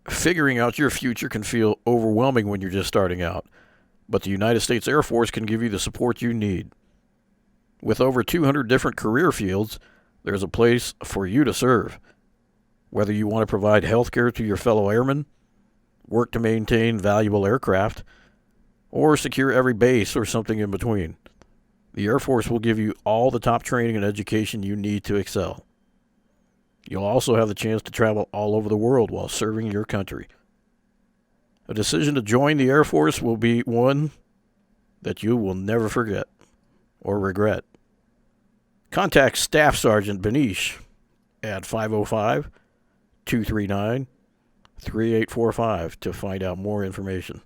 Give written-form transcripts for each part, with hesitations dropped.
Figuring out your future can feel overwhelming when you're just starting out, but the United States Air Force can give you the support you need. With over 200 different career fields, there's a place for you to serve. Whether you want to provide health care to your fellow airmen, work to maintain valuable aircraft, or secure every base or something in between, the Air Force will give you all the top training and education you need to excel. You'll also have the chance to travel all over the world while serving your country. A decision to join the Air Force will be one that you will never forget or regret. Contact Staff Sergeant Benish at 505-239-3845 to find out more information.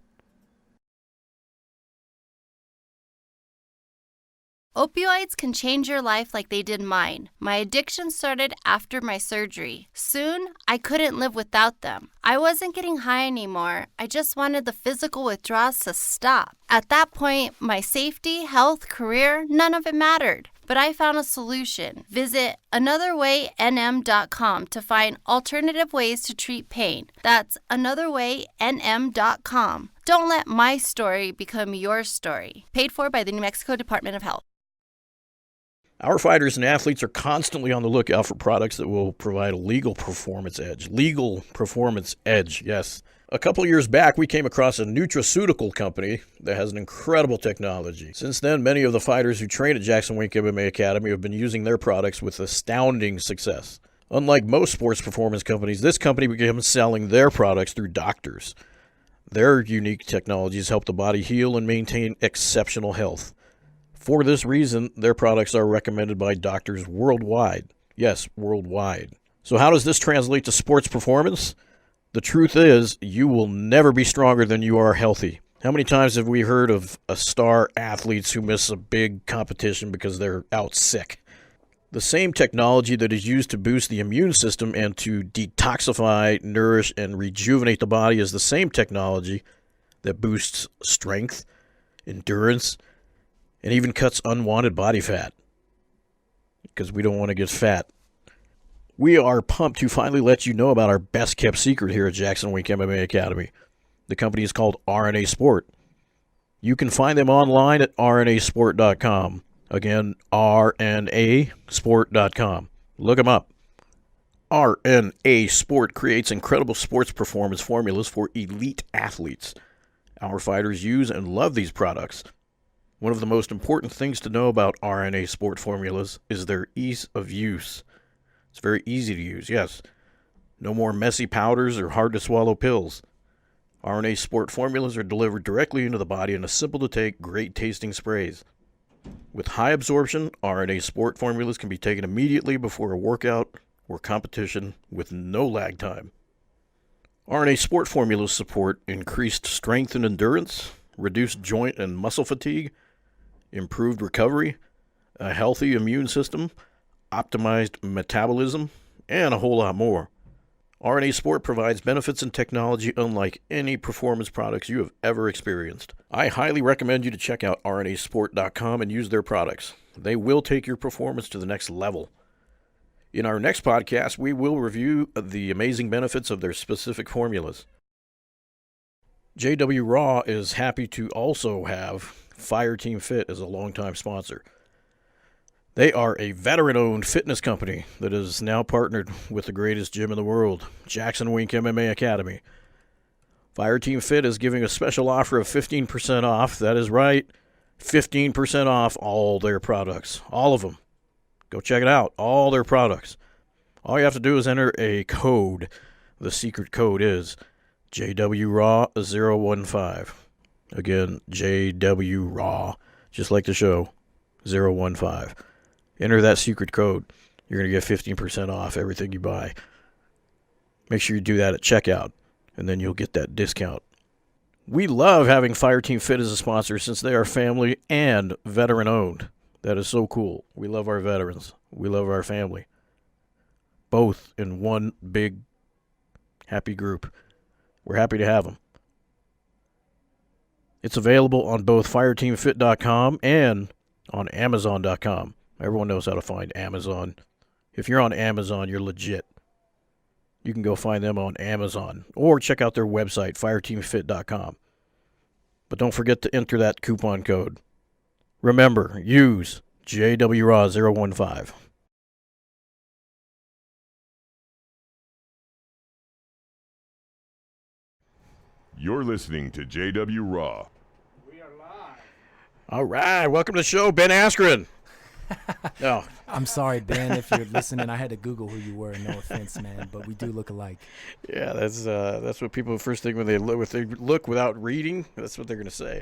Opioids can change your life like they did mine. My addiction started after my surgery. Soon, I couldn't live without them. I wasn't getting high anymore. I just wanted the physical withdrawals to stop. At that point, my safety, health, career, none of it mattered. But I found a solution. Visit anotherwaynm.com to find alternative ways to treat pain. That's anotherwaynm.com. Don't let my story become your story. Paid for by the New Mexico Department of Health. Our fighters and athletes are constantly on the lookout for products that will provide a legal performance edge. Legal performance edge, yes. A couple years back, we came across a nutraceutical company that has an incredible technology. Since then, many of the fighters who train at Jackson Wink MMA Academy have been using their products with astounding success. Unlike most sports performance companies, this company began selling their products through doctors. Their unique technologies help the body heal and maintain exceptional health. For this reason, their products are recommended by doctors worldwide. Yes, worldwide. So how does this translate to sports performance? The truth is, you will never be stronger than you are healthy. How many times have we heard of star athletes who miss a big competition because they're out sick? The same technology that is used to boost the immune system and to detoxify, nourish, and rejuvenate the body is the same technology that boosts strength, endurance, and even cuts unwanted body fat, because we don't want to get fat. We are pumped to finally let you know about our best-kept secret here at Jackson Wink MMA Academy. The company is called RNA Sport. You can find them online at rnasport.com. Again, rnasport.com. Look them up. RNA Sport creates incredible sports performance formulas for elite athletes. Our fighters use and love these products. One of the most important things to know about RNA Sport formulas is their ease of use. It's very easy to use, yes. No more messy powders or hard-to-swallow pills. RNA Sport formulas are delivered directly into the body in a simple-to-take, great-tasting sprays. With high absorption, RNA Sport formulas can be taken immediately before a workout or competition with no lag time. RNA Sport formulas support increased strength and endurance, reduced joint and muscle fatigue, improved recovery, a healthy immune system, optimized metabolism, and a whole lot more. RNA Sport provides benefits and technology unlike any performance products you have ever experienced. I highly recommend you to check out rnasport.com and use their products. They will take your performance to the next level. In our next podcast, we will review the amazing benefits of their specific formulas. JW Raw is happy to also have Fireteam Fit as a longtime sponsor. They are a veteran-owned fitness company that is now partnered with the greatest gym in the world, Jackson Wink MMA Academy. Fireteam Fit is giving a special offer of 15% off. That is right, 15% off all their products, all of them. Go check it out, all their products. All you have to do is enter a code. The secret code is JWRAW015. Again, JWRAW, just like the show, 015. Enter that secret code. You're going to get 15% off everything you buy. Make sure you do that at checkout, and then you'll get that discount. We love having Fireteam Fit as a sponsor since they are family and veteran-owned. That is so cool. We love our veterans. We love our family. Both in one big, happy group. We're happy to have them. It's available on both fireteamfit.com and on amazon.com. Everyone knows how to find Amazon. If you're on Amazon, you're legit. You can go find them on Amazon or check out their website, fireteamfit.com. But don't forget to enter that coupon code. Remember, use JWRAW015. You're listening to JW Raw. We are live. All right, welcome to the show, Ben Askren. No, I'm sorry, Ben, if you're listening. I had to Google who you were. No offense, man, but we do look alike. yeah, that's what people first think when they look without reading. That's what they're going to say.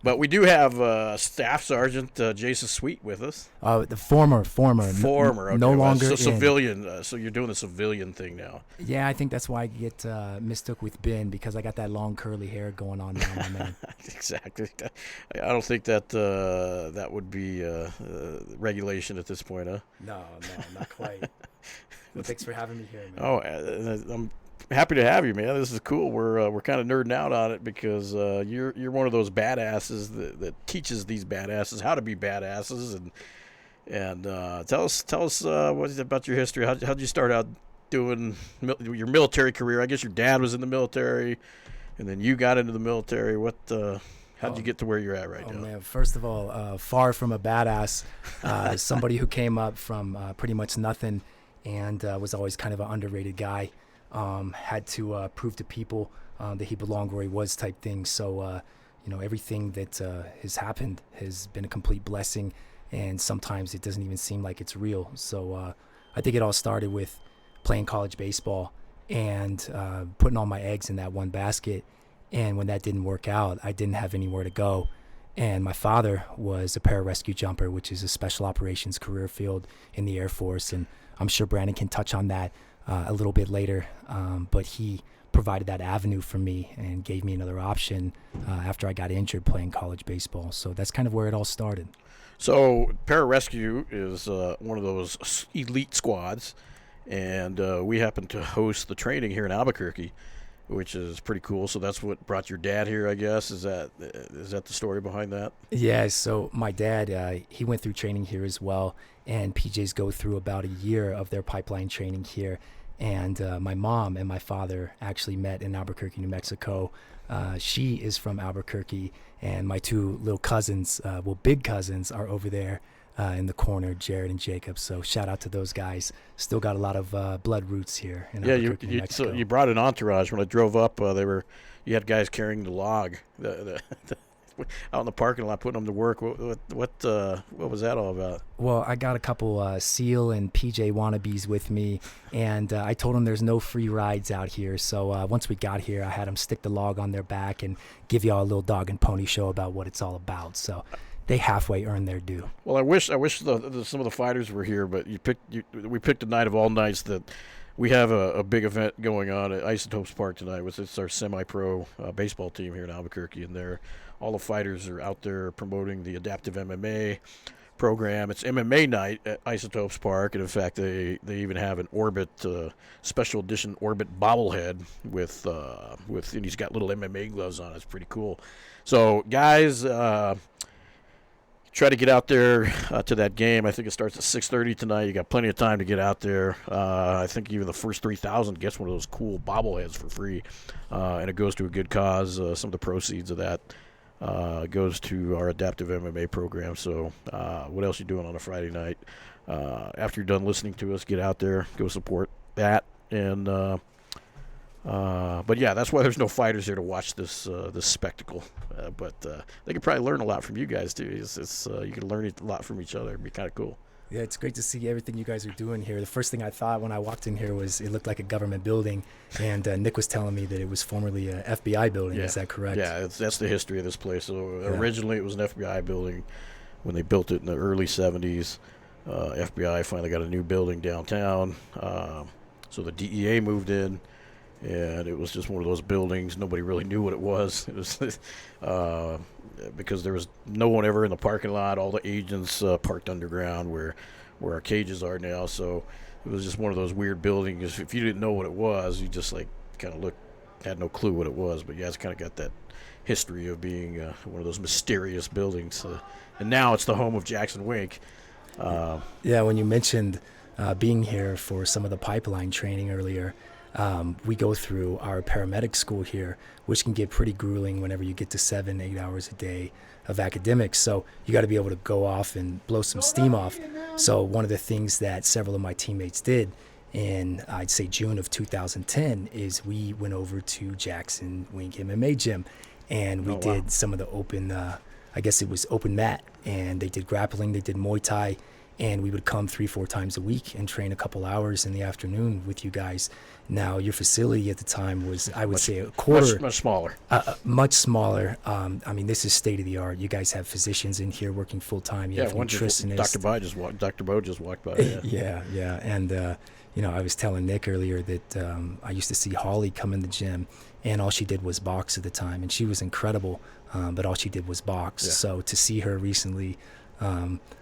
But we do have Staff Sergeant Jason Sweet with us. The former. Okay, No longer so in. civilian. So you're doing the civilian thing now. Yeah, I think that's why I get mistook with Ben, because I got that long curly hair going on now, my man. Exactly. I don't think that that would be regulation at this point, huh? No, not quite. Well, thanks for having me here, man. Oh, I'm happy to have you, man. This is cool. We're kind of nerding out on it because you're one of those badasses that teaches these badasses how to be badasses, and tell us what is it about your history. How'd you start out doing your military career? I guess your dad was in the military, and then you got into the military. How'd you get to where you're at right now? Man, first of all, far from a badass, somebody who came up from pretty much nothing and was always kind of an underrated guy. Had to prove to people that he belonged where he was, type thing. So, everything that has happened has been a complete blessing, and sometimes it doesn't even seem like it's real. So I think it all started with playing college baseball and putting all my eggs in that one basket. And when that didn't work out, I didn't have anywhere to go. And my father was a Pararescue Jumper, which is a special operations career field in the Air Force. And I'm sure Brandon can touch on that a little bit later, but he provided that avenue for me and gave me another option after I got injured playing college baseball. So that's kind of where it all started. So Pararescue is one of those elite squads, and we happen to host the training here in Albuquerque, which is pretty cool. So that's what brought your dad here, I guess. Is that the story behind that? Yeah, so my dad, he went through training here as well, and PJs go through about a year of their pipeline training here. And my mom and my father actually met in Albuquerque, New Mexico. She is from Albuquerque, and my two little cousins, big cousins, are over there in the corner, Jared and Jacob. So shout out to those guys. Still got a lot of blood roots here in Albuquerque, New Mexico. So you brought an entourage. When I drove up, you had guys carrying the log out in the parking lot, putting them to work. What was that all about? Well, I got a couple SEAL and PJ wannabes with me, and I told them there's no free rides out here. So once we got here, I had them stick the log on their back and give y'all a little dog and pony show about what it's all about. So they halfway earned their due. Well, I wish some of the fighters were here, but we picked a night of all nights that we have a big event going on at Isotopes Park tonight. It's our semi-pro baseball team here in Albuquerque, and all the fighters are out there promoting the adaptive MMA program. It's MMA night at Isotopes Park, and in fact, they even have an Orbit special edition Orbit bobblehead with and he's got little MMA gloves on. It's pretty cool. So, guys, try to get out there to that game. I think it starts at 6:30 tonight. You got plenty of time to get out there. I think even the first 3,000 gets one of those cool bobbleheads for free, and it goes to a good cause. Some of the proceeds of that goes to our adaptive MMA program. So what else you doing on a Friday night? After you're done listening to us, get out there, go support that. And but yeah, that's why there's no fighters here to watch this spectacle. But they could probably learn a lot from you guys too. You can learn a lot from each other. It'd be kind of cool. Yeah, it's great to see everything you guys are doing here. The first thing I thought when I walked in here was it looked like a government building, and Nick was telling me that it was formerly a FBI building. Yeah. Is that correct? Yeah, that's the history of this place. So Yeah. Originally it was an FBI building. When they built it in the early 70s, FBI finally got a new building downtown. So the DEA moved in, and it was just one of those buildings. Nobody really knew what it was. It was because there was no one ever in the parking lot. All the agents parked underground where our cages are now. So it was just one of those weird buildings. If you didn't know what it was, you just kind of had no clue what it was. But yeah, it's kind of got that history of being one of those mysterious buildings. And now it's the home of Jackson Wink. Yeah, when you mentioned being here for some of the pipeline training earlier. We go through our paramedic school here, which can get pretty grueling whenever you get to 7-8 hours a day of academics. So you got to be able to go off and blow some steam off. So one of the things that several of my teammates did in, I'd say, June of 2010 is we went over to Jackson Wing MMA Gym, and we did some of the open, I guess it was open mat, and they did grappling, they did Muay Thai, and we would come 3-4 times a week and train a couple hours in the afternoon with you guys. Now, your facility at the time was, I would say, a quarter. Much smaller. Much smaller. I mean, this is state of the art. You guys have physicians in here working full time. You have nutritionists. Dr. Bo just walked by. Yeah. And, I was telling Nick earlier that I used to see Holly come in the gym, and all she did was box at the time. And she was incredible, but all she did was box. Yeah. So to see her recently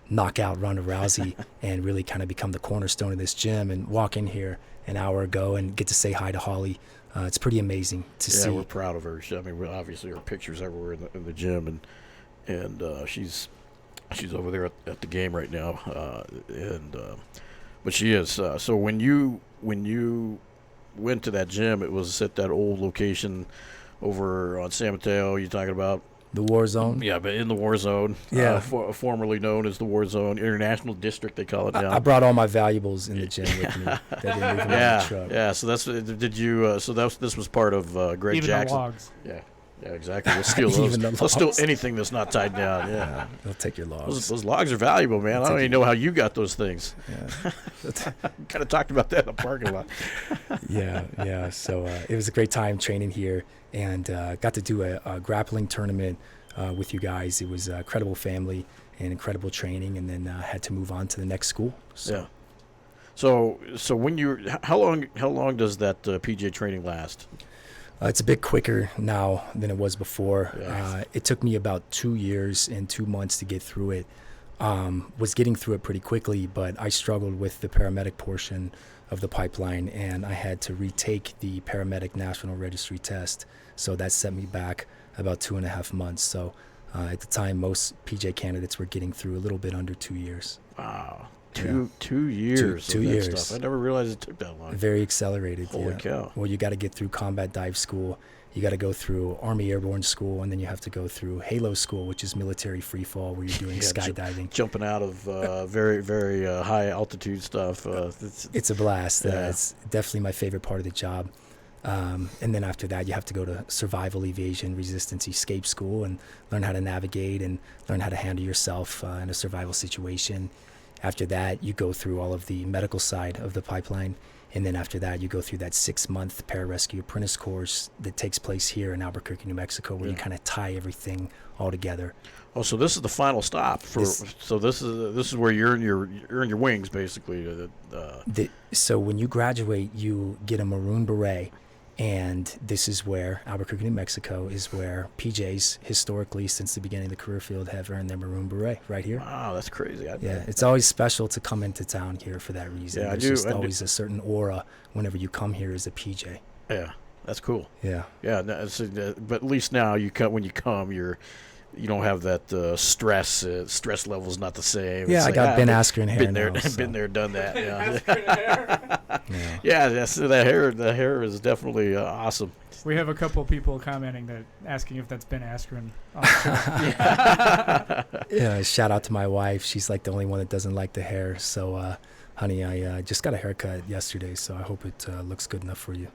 knock out Ronda Rousey and really kind of become the cornerstone of this gym, and walk in here an hour ago and get to say hi to Holly, it's pretty amazing to see. Yeah, we're proud of her. I mean, obviously her pictures everywhere in the gym, and she's over there at the game right now, but she is. So when you went to that gym, it was at that old location over on San Mateo. You're talking about the war zone? Yeah, but in the war zone. Yeah. Formerly known as the war zone, International District, they call it now. I brought all my valuables in the gym with me. They didn't leave them in the truck. Yeah. So this was part of Greg Even Jackson. The logs. Yeah, exactly. We'll steal those. They'll steal anything that's not tied down. Yeah. They'll take your logs. Those logs are valuable, man. I don't even know how you got those things. Yeah. Kind of talked about that in the parking lot. Yeah. So it was a great time training here, and got to do a grappling tournament with you guys. It was a incredible family and incredible training, and then had to move on to the next school. So. Yeah. So when how long does that PJ training last? It's a bit quicker now than it was before. Yeah. It took me about 2 years and 2 months to get through it. Was getting through it pretty quickly, but I struggled with the paramedic portion of the pipeline, and I had to retake the paramedic national registry test. So that set me back about 2.5 months. So at the time, most PJ candidates were getting through a little bit under 2 years. Wow. Two years. Two years. Stuff. I never realized it took that long. Very accelerated. Holy cow. Well, you got to get through combat dive school. You got to go through Army Airborne School, and then you have to go through Halo School, which is military free fall, where you're doing skydiving. Jumping out of very, very high altitude stuff. It's a blast. Yeah. It's definitely my favorite part of the job. And then after that, you have to go to survival, evasion, resistance, escape school, and learn how to navigate and learn how to handle yourself in a survival situation. After that, you go through all of the medical side of the pipeline. And then after that, you go through that 6-month Pararescue apprentice course that takes place here in Albuquerque, New Mexico, where you kind of tie everything all together. Oh, so this is the final stop so this is where you're in your wings, basically. So when you graduate, you get a maroon beret. And this is where Albuquerque, New Mexico is where PJs historically since the beginning of the career field have earned their maroon beret right here. Wow, that's crazy. It's always special to come into town here for that reason. Yeah, There's always a certain aura whenever you come here as a PJ. Yeah, that's cool. Yeah. Yeah, but at least now when you come, you don't have that stress. Stress level's not the same. Yeah, I got Ben Askren hair. Been there, done that. Yeah, the hair is definitely awesome. We have a couple of people commenting asking if that's Ben Askren on the show. Yeah, shout out to my wife. She's like the only one that doesn't like the hair. So, honey, I just got a haircut yesterday, so I hope it looks good enough for you.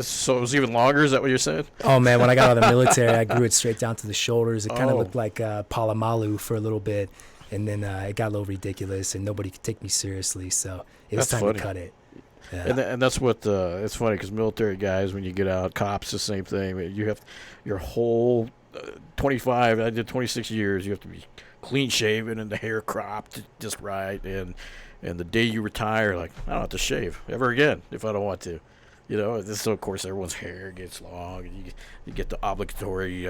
So it was even longer? Is that what you're saying? Oh, man, when I got out of the military, I grew it straight down to the shoulders. It kind of looked like Palomalu for a little bit, and then it got a little ridiculous, and nobody could take me seriously, so it was time to cut it. Yeah. And that's what it's funny because military guys, when you get out, cops, the same thing. You have your whole 25. I did 26 years. You have to be clean shaven and the hair cropped just right. And the day you retire, like, I don't have to shave ever again if I don't want to. So of course everyone's hair gets long, and you get the obligatory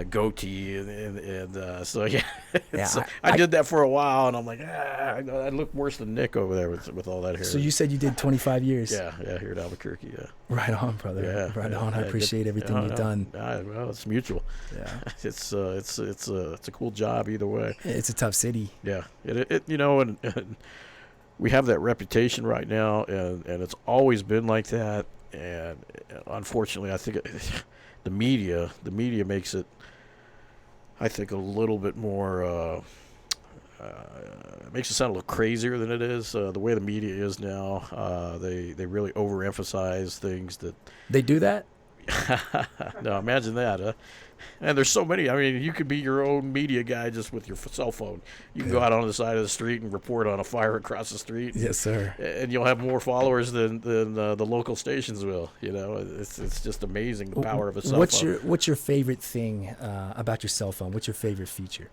goatee, and so yeah. I did that for a while, and I'm like, I look worse than Nick over there with all that hair. So you said you did 25 years? Yeah, here at Albuquerque. Yeah. Right on, brother. Yeah, right on. I appreciate everything you've done. Well, it's mutual. Yeah, it's a cool job either way. It's a tough city. Yeah, we have that reputation right now, and it's always been like that. And unfortunately, I think the media makes it, I think, a little bit more. It makes it sound a little crazier than it is. The way the media is now, they really overemphasize things that. They do that? No, imagine that, huh? And there's so many. I mean, you could be your own media guy just with your cell phone. You can go out on the side of the street and report on a fire across the street. Yes, sir. And you'll have more followers than the local stations will. You know, it's just amazing the power of a cell phone. What's your favorite thing about your cell phone? What's your favorite feature?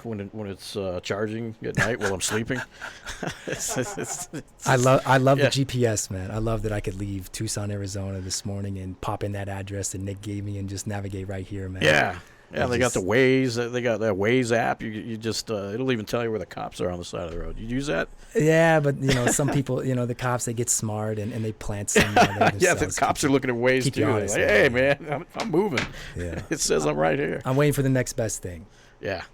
When it's charging at night while I'm sleeping. I love the GPS, man. I love that I could leave Tucson, Arizona this morning and pop in that address that Nick gave me and just navigate right here, man. Yeah. Yeah, they got the Waze. They got that Waze app. You just it'll even tell you where the cops are on the side of the road. You use that? Yeah, but some people, the cops, they get smart and they plant some. Yeah, the cops are looking at Waze too. Honest, like, hey, man, I'm moving. Yeah, it says I'm right here. I'm waiting for the next best thing. Yeah,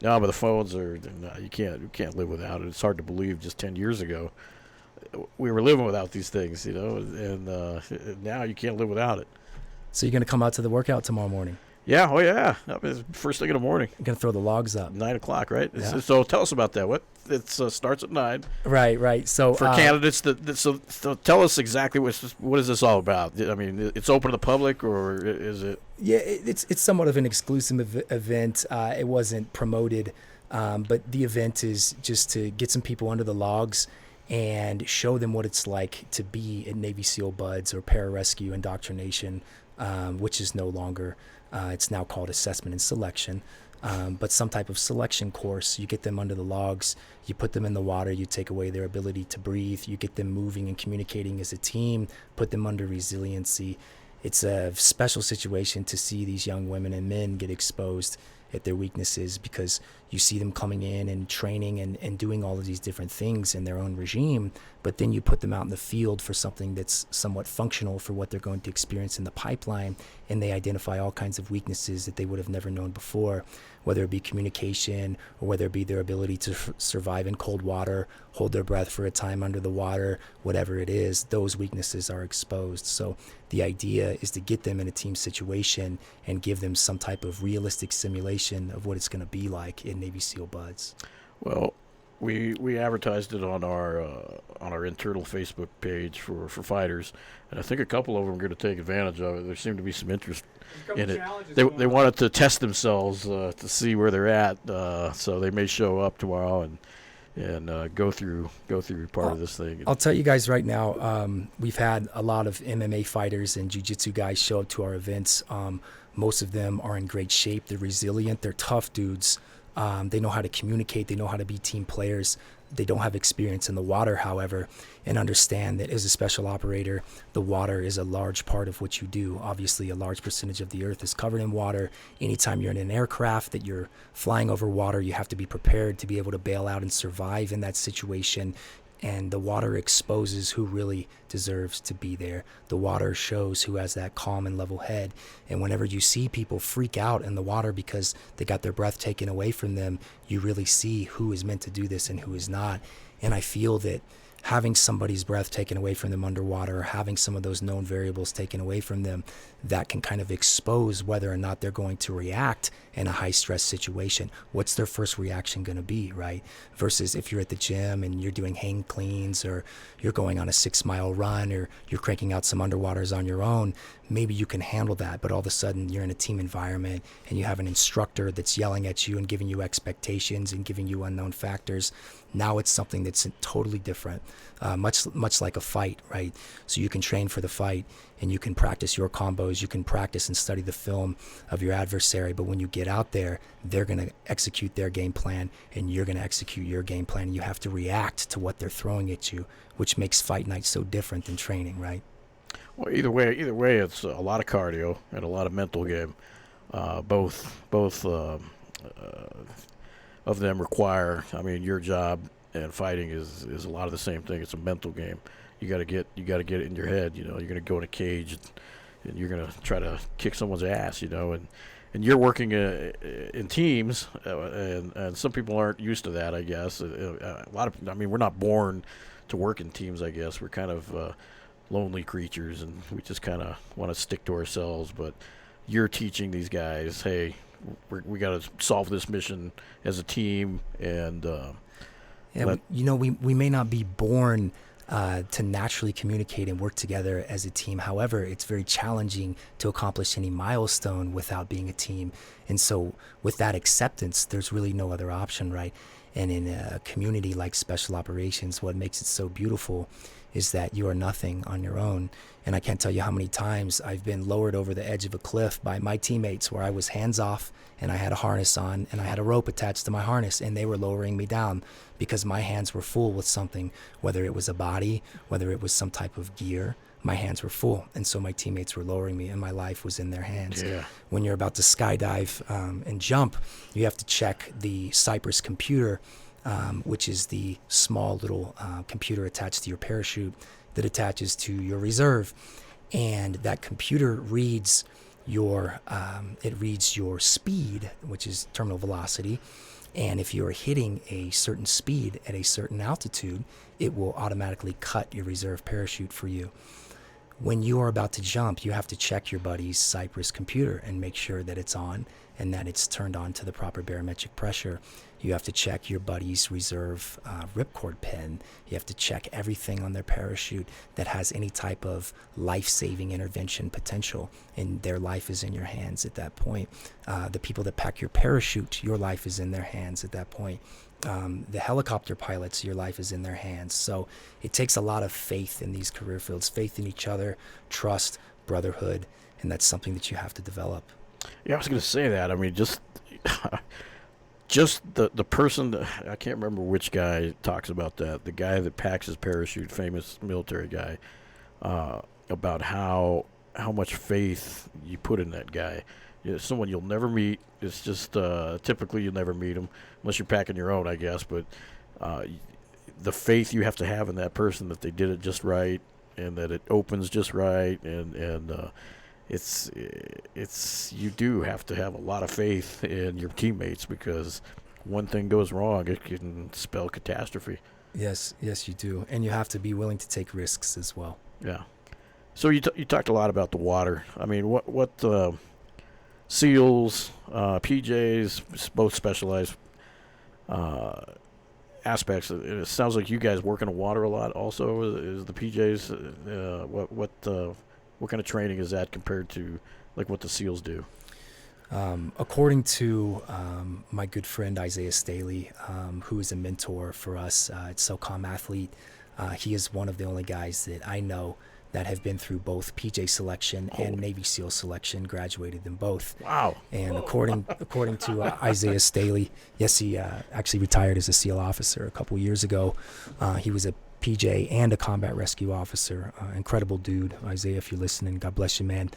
no, but the phones are. No, you can't live without it. It's hard to believe. Just 10 years ago, we were living without these things, and now you can't live without it. So you're gonna come out to the workout tomorrow morning? Yeah, oh yeah. First thing in the morning. You're going to throw the logs up. 9 o'clock, right? Yeah. So tell us about that. It starts at 9. Right. So for candidates, so tell us exactly what is this all about? I mean, it's open to the public, or is it? Yeah, it's somewhat of an exclusive event. It wasn't promoted, but the event is just to get some people under the logs and show them what it's like to be in Navy SEAL Buds or Pararescue Indoctrination, which is no longer. It's now called assessment and selection, but some type of selection course. You get them under the logs, you put them in the water, you take away their ability to breathe, you get them moving and communicating as a team, put them under resiliency. It's a special situation to see these young women and men get exposed at their weaknesses, because you see them coming in and training and doing all of these different things in their own regime, but then you put them out in the field for something that's somewhat functional for what they're going to experience in the pipeline, and they identify all kinds of weaknesses that they would have never known before, whether it be communication or whether it be their ability to survive in cold water, hold their breath for a time under the water, whatever it is, those weaknesses are exposed. So the idea is to get them in a team situation and give them some type of realistic simulation of what it's going to be like in Navy SEAL Buds. Well, we advertised it on our internal Facebook page for fighters, and I think a couple of them are going to take advantage of it. There seemed to be some interest in it. They wanted to test themselves to see where they're at, so they may show up tomorrow and go through part of this thing. I'll tell you guys right now, we've had a lot of MMA fighters and jiu-jitsu guys show up to our events. Most of them are in great shape. They're resilient. They're tough dudes. They know how to communicate. They know how to be team players. They don't have experience in the water, however, and understand that as a special operator, the water is a large part of what you do. Obviously, a large percentage of the earth is covered in water. Anytime you're in an aircraft that you're flying over water, you have to be prepared to be able to bail out and survive in that situation. And the water exposes who really deserves to be there. The water shows who has that calm and level head. And whenever you see people freak out in the water because they got their breath taken away from them, you really see who is meant to do this and who is not. And I feel that having somebody's breath taken away from them underwater, or having some of those known variables taken away from them, that can kind of expose whether or not they're going to react in a high stress situation. What's their first reaction going to be, right? Versus if you're at the gym and you're doing hang cleans, or you're going on a 6-mile run, or you're cranking out some underwaters on your own, maybe you can handle that. But all of a sudden you're in a team environment and you have an instructor that's yelling at you and giving you expectations and giving you unknown factors. Now it's something that's totally different, much like a fight, right? So you can train for the fight and you can practice your combos, you can practice and study the film of your adversary, but when you get out there, they're going to execute their game plan and you're going to execute your game plan, and you have to react to what they're throwing at you, which makes fight night so different than training, right? Well, either way, it's a lot of cardio and a lot of mental game. Both of them require. I mean, your job and fighting is a lot of the same thing. It's a mental game. You got to get it in your head. You're going to go in a cage and you're going to try to kick someone's ass. And and you're working in teams, and some people aren't used to that, I guess. We're not born to work in teams, I guess. We're kind of lonely creatures, and we just kind of want to stick to ourselves. But you're teaching these guys, hey, we got to solve this mission as a team, and we may not be born to naturally communicate and work together as a team. However, it's very challenging to accomplish any milestone without being a team. And so with that acceptance, there's really no other option, right? And in a community like Special Operations, what makes it so beautiful is that you are nothing on your own. And I can't tell you how many times I've been lowered over the edge of a cliff by my teammates where I was hands off and I had a harness on and I had a rope attached to my harness, and they were lowering me down because my hands were full with something, whether it was a body, whether it was some type of gear. My hands were full, and so my teammates were lowering me, and my life was in their hands. Yeah. When you're about to skydive and jump, you have to check the Cypress computer, which is the small little computer attached to your parachute that attaches to your reserve, and that computer reads your speed, which is terminal velocity. And if you're hitting a certain speed at a certain altitude, it will automatically cut your reserve parachute for you. When you are about to jump, you have to check your buddy's Cypress computer and make sure that it's on and that it's turned on to the proper barometric pressure. You have to check your buddy's reserve ripcord pin. You have to check everything on their parachute that has any type of life-saving intervention potential, and their life is in your hands at that point. The people that pack your parachute, your life is in their hands at that point. The helicopter pilots, your life is in their hands. So it takes a lot of faith in these career fields, faith in each other, trust, brotherhood, and that's something that you have to develop. Yeah, I was going to say that. I mean, just the person, I can't remember which guy talks about that, the guy that packs his parachute, famous military guy, about how much faith you put in that guy. Someone you'll never meet. It's just typically you'll never meet them unless you're packing your own, I guess. But the faith you have to have in that person that they did it just right and that it opens just right, and it's you do have to have a lot of faith in your teammates, because one thing goes wrong, it can spell catastrophe. Yes, you do, and you have to be willing to take risks as well. Yeah. So you talked a lot about the water. I mean, what SEALs, PJs, both specialized aspects. It sounds like you guys work in the water a lot. Also, is the PJs what kind of training is that compared to like what the SEALs do? According to my good friend Isaiah Staley, who is a mentor for us at Socom Athlete, he is one of the only guys that I know that have been through both PJ selection and Navy SEAL selection, graduated them both. Wow. And according to Isaiah Staley, yes, he actually retired as a SEAL officer a couple years ago. He was a PJ and a combat rescue officer. Incredible dude. Isaiah, if you're listening, God bless you, man.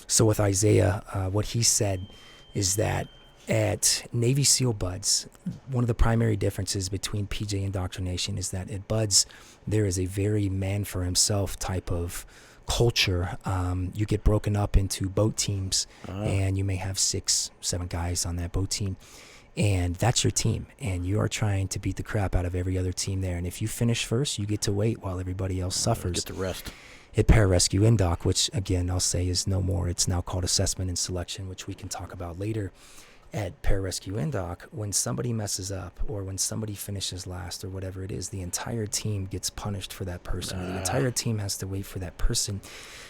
So with Isaiah, what he said is that at Navy SEAL BUDS, one of the primary differences between PJ indoctrination is that at BUDS, there is a very man-for-himself type of culture. You get broken up into boat teams, and you may have 6-7 guys on that boat team. And that's your team, and you are trying to beat the crap out of every other team there. And if you finish first, you get to wait while everybody else suffers. Get to rest. At Pararescue Indoc, which again I'll say is no more, it's now called assessment and selection, which we can talk about later. At Pararescue Indoc, when somebody messes up or when somebody finishes last or whatever it is, the entire team gets punished for that person. The entire team has to wait for that person.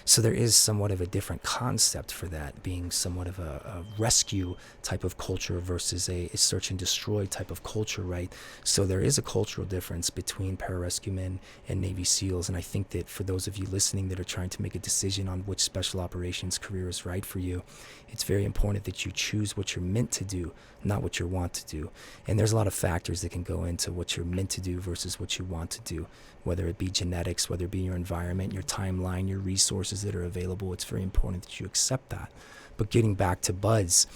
So there is somewhat of a different concept for that, being somewhat of a rescue type of culture versus a search and destroy type of culture, right? So there is a cultural difference between Pararescuemen and Navy SEALs, and I think that for those of you listening that are trying to make a decision on which special operations career is right for you, it's very important that you choose what you're meant to do, not what you want to do. And there's a lot of factors that can go into what you're meant to do versus what you want to do, whether it be genetics, whether it be your environment, your timeline, your resources that are available. It's very important that you accept that. But getting back to BUDS,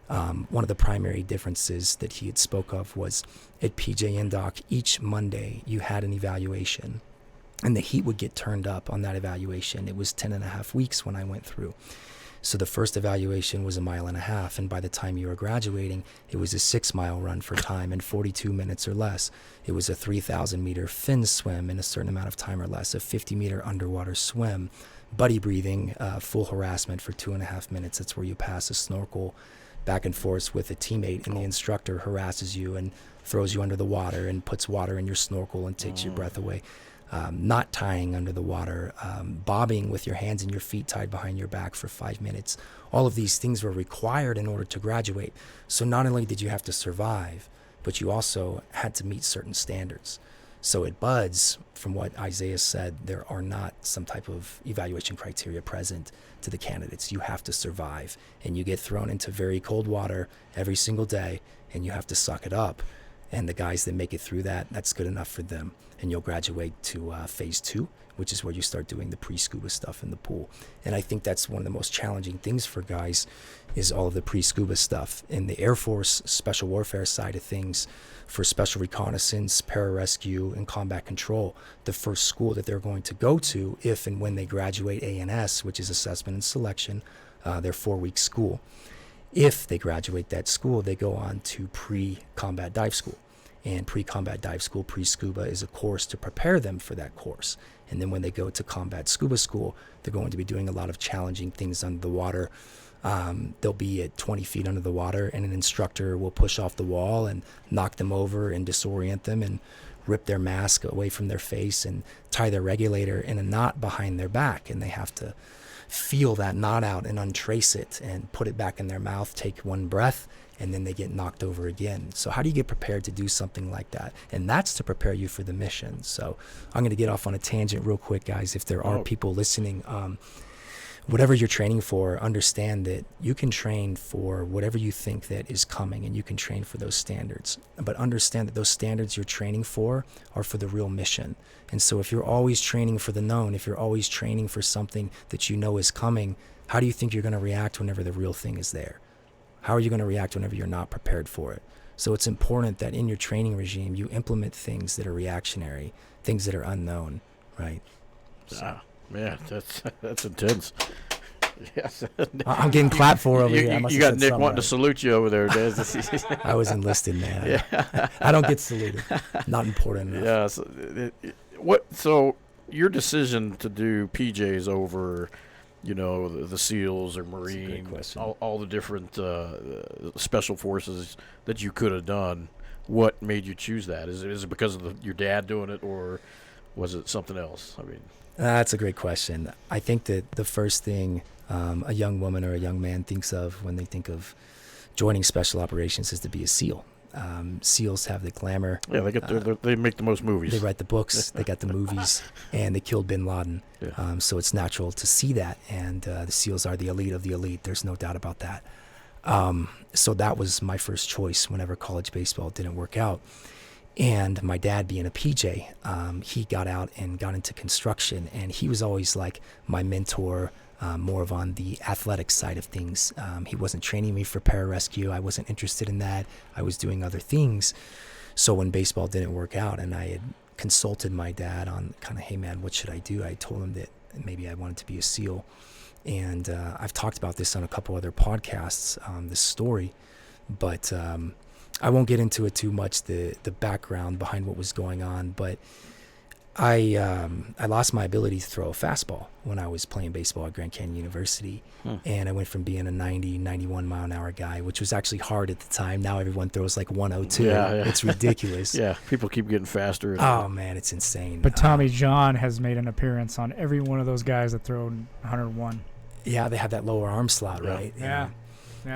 one of the primary differences that he had spoke of was at PJ Indoc, each Monday you had an evaluation, and the heat would get turned up on that evaluation. It was 10.5 weeks when I went through. So the first evaluation was 1.5 miles, and by the time you were graduating, it was a 6-mile run for time in 42 minutes or less. It was a 3,000-meter fin swim in a certain amount of time or less, a 50-meter underwater swim, buddy breathing, full harassment for 2.5 minutes. That's where you pass a snorkel back and forth with a teammate, and the instructor harasses you and throws you under the water and puts water in your snorkel and takes your breath away. Knot tying under the water, bobbing with your hands and your feet tied behind your back for 5 minutes. All of these things were required in order to graduate. So not only did you have to survive, but you also had to meet certain standards. So at BUDS, from what Isaiah said, there are not some type of evaluation criteria present to the candidates. You have to survive, and you get thrown into very cold water every single day, and you have to suck it up. And the guys that make it through that, that's good enough for them. And you'll graduate to phase 2, which is where you start doing the pre-scuba stuff in the pool. And I think that's one of the most challenging things for guys is all of the pre-scuba stuff. In the Air Force special warfare side of things, for special reconnaissance, pararescue, and combat control, the first school that they're going to go to if and when they graduate ANS, which is assessment and selection, their 4-week school. If they graduate that school, they go on to pre-combat dive school. And pre-combat dive school, pre-scuba, is a course to prepare them for that course. And then when they go to combat scuba school, they're going to be doing a lot of challenging things under the water. They'll be at 20 feet under the water, and an instructor will push off the wall and knock them over and disorient them and rip their mask away from their face and tie their regulator in a knot behind their back. And they have to feel that knot out and untrace it and put it back in their mouth, take one breath, and then they get knocked over again. So how do you get prepared to do something like that? And that's to prepare you for the mission. So I'm going to get off on a tangent real quick, guys. If there are people listening, whatever you're training for, understand that you can train for whatever you think that is coming, and you can train for those standards. But understand that those standards you're training for are for the real mission. And so if you're always training for the known, if you're always training for something that you know is coming, how do you think you're going to react whenever the real thing is there? How are you going to react whenever you're not prepared for it? So it's important that in your training regime, you implement things that are reactionary, things that are unknown, right? So. Yeah, that's intense. Yes. I'm getting clapped for over here. You got Nick wanting to salute you over there, Des. I was enlisted, man. Yeah. I don't get saluted. Not important enough. Yeah. So your decision to do PJs over, the SEALs or Marine, all the different special forces that you could have done, what made you choose that? Is it because of your dad doing it, or was it something else? I mean, that's a great question. I think that the first thing a young woman or a young man thinks of when they think of joining special operations is to be a SEAL. SEALs have the glamour. Yeah, they make the most movies. They write the books. They got the movies, and they killed Bin Laden. Yeah. So it's natural to see that, and the SEALs are the elite of the elite. There's no doubt about that. So that was my first choice whenever college baseball didn't work out. And my dad, being a PJ, he got out and got into construction, and he was always like my mentor, more of on the athletic side of things. He wasn't training me for pararescue. I wasn't interested in that. I was doing other things. So when baseball didn't work out and I had consulted my dad on kind of, hey man, what should I do? I told him that maybe I wanted to be a SEAL. And I've talked about this on a couple other podcasts, this story, but I won't get into it too much, the background behind what was going on, but I lost my ability to throw a fastball when I was playing baseball at Grand Canyon University. And I went from being a 90, 91 mile an hour guy, which was actually hard at the time. Now everyone throws like 102. Yeah. It's ridiculous. Yeah, people keep getting faster. Oh, man, it's insane. But Tommy John has made an appearance on every one of those guys that throw 101. Yeah, they have that lower arm slot, right? Yeah.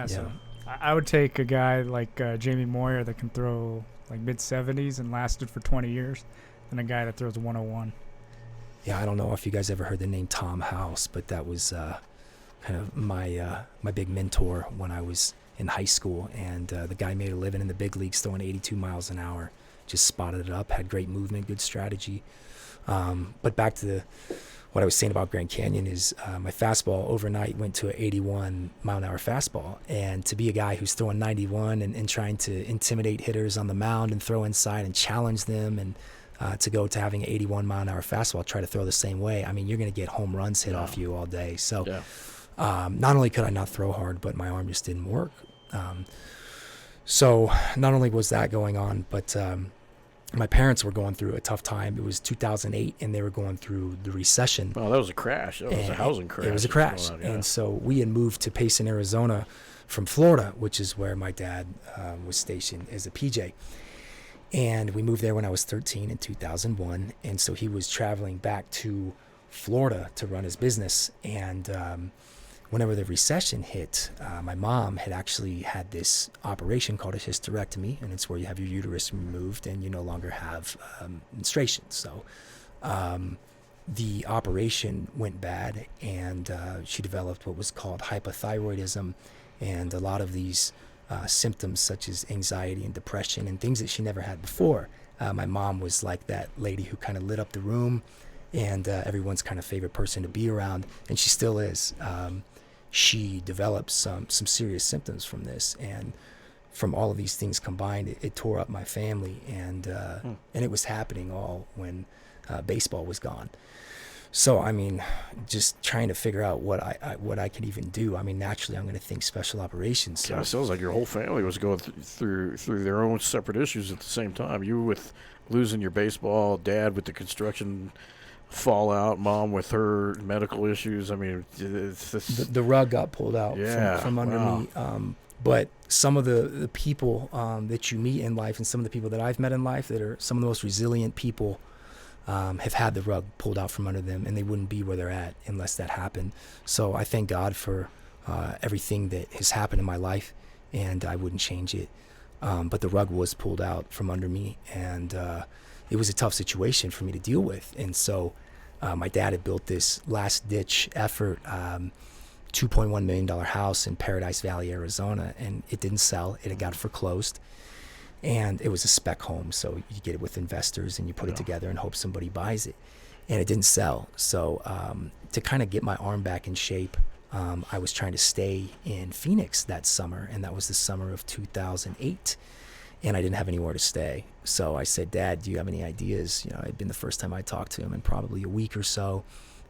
So I would take a guy like Jamie Moyer that can throw like mid-70s and lasted for 20 years than a guy that throws 101. Yeah, I don't know if you guys ever heard the name Tom House, but that was kind of my big mentor when I was in high school. And the guy made a living in the big leagues throwing 82 miles an hour. Just spotted it up, had great movement, good strategy. But back to what I was saying about Grand Canyon is my fastball overnight went to an 81 mile an hour fastball. And to be a guy who's throwing 91 and trying to intimidate hitters on the mound and throw inside and challenge them, and to go to having an 81 mile an hour fastball, try to throw the same way, I mean, you're going to get home runs hit off you all day. So Not only could I not throw hard, but my arm just didn't work. So not only was that going on, but my parents were going through a tough time. It was 2008, and they were going through the recession. Oh, that was a crash. That was a housing crash. It was a crash. On, yeah. And so we had moved to Payson, Arizona from Florida, which is where my dad was stationed as a PJ. And we moved there when I was 13 in 2001. And so he was traveling back to Florida to run his business. And whenever the recession hit, my mom had actually had this operation called a hysterectomy, and it's where you have your uterus removed and you no longer have menstruation. So the operation went bad, and she developed what was called hypothyroidism, and a lot of these symptoms such as anxiety and depression and things that she never had before. My mom was like that lady who kind of lit up the room, and everyone's kind of favorite person to be around, and she still is. She developed some serious symptoms from this, and from all of these things combined, it tore up my family, and it was happening all when baseball was gone. So I mean, just trying to figure out what I could even do. I mean, naturally, I'm going to think special operations. So. Yeah, it sounds like your whole family was going through their own separate issues at the same time. You with losing your baseball, dad with the construction fallout, mom with her medical issues. I mean, it's just... the rug got pulled out from under wow. me. But some of the people that you meet in life, and some of the people that I've met in life that are some of the most resilient people, have had the rug pulled out from under them, and they wouldn't be where they're at unless that happened. So I thank God for everything that has happened in my life, and I wouldn't change it. But the rug was pulled out from under me, and it was a tough situation for me to deal with. And so my dad had built this last-ditch effort, $2.1 million house in Paradise Valley, Arizona, and it didn't sell. It had got foreclosed. And it was a spec home, so you get it with investors and you put it together and hope somebody buys it. And it didn't sell. So to kind of get my arm back in shape, I was trying to stay in Phoenix that summer, and that was the summer of 2008. And I didn't have anywhere to stay. So I said, Dad, do you have any ideas? You know, it'd been the first time I talked to him in probably a week or so.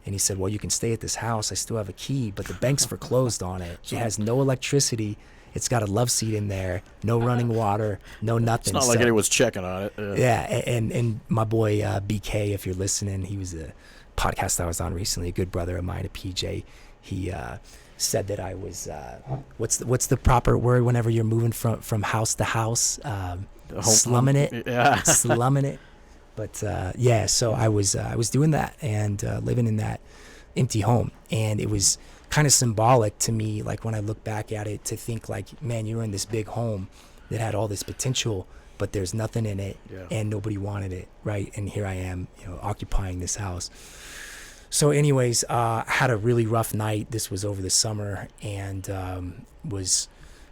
And he said, well, you can stay at this house. I still have a key, but the bank's foreclosed on it. It has no electricity. It's got a love seat in there, no running water, no nothing. It's not like anyone's checking on it. Yeah, and my boy BK, if you're listening, he was a podcast I was on recently, a good brother of mine, a PJ. He said that I was, what's the proper word whenever you're moving from house to house? Slumming it. Yeah. Slumming it. But yeah, so I was doing that and living in that empty home, and it was kind of symbolic to me, like when I look back at it, to think like, man, you're in this big home that had all this potential, but there's nothing in it, and nobody wanted it, right? And here I am, you know, occupying this house. So anyways, I had a really rough night. This was over the summer, and was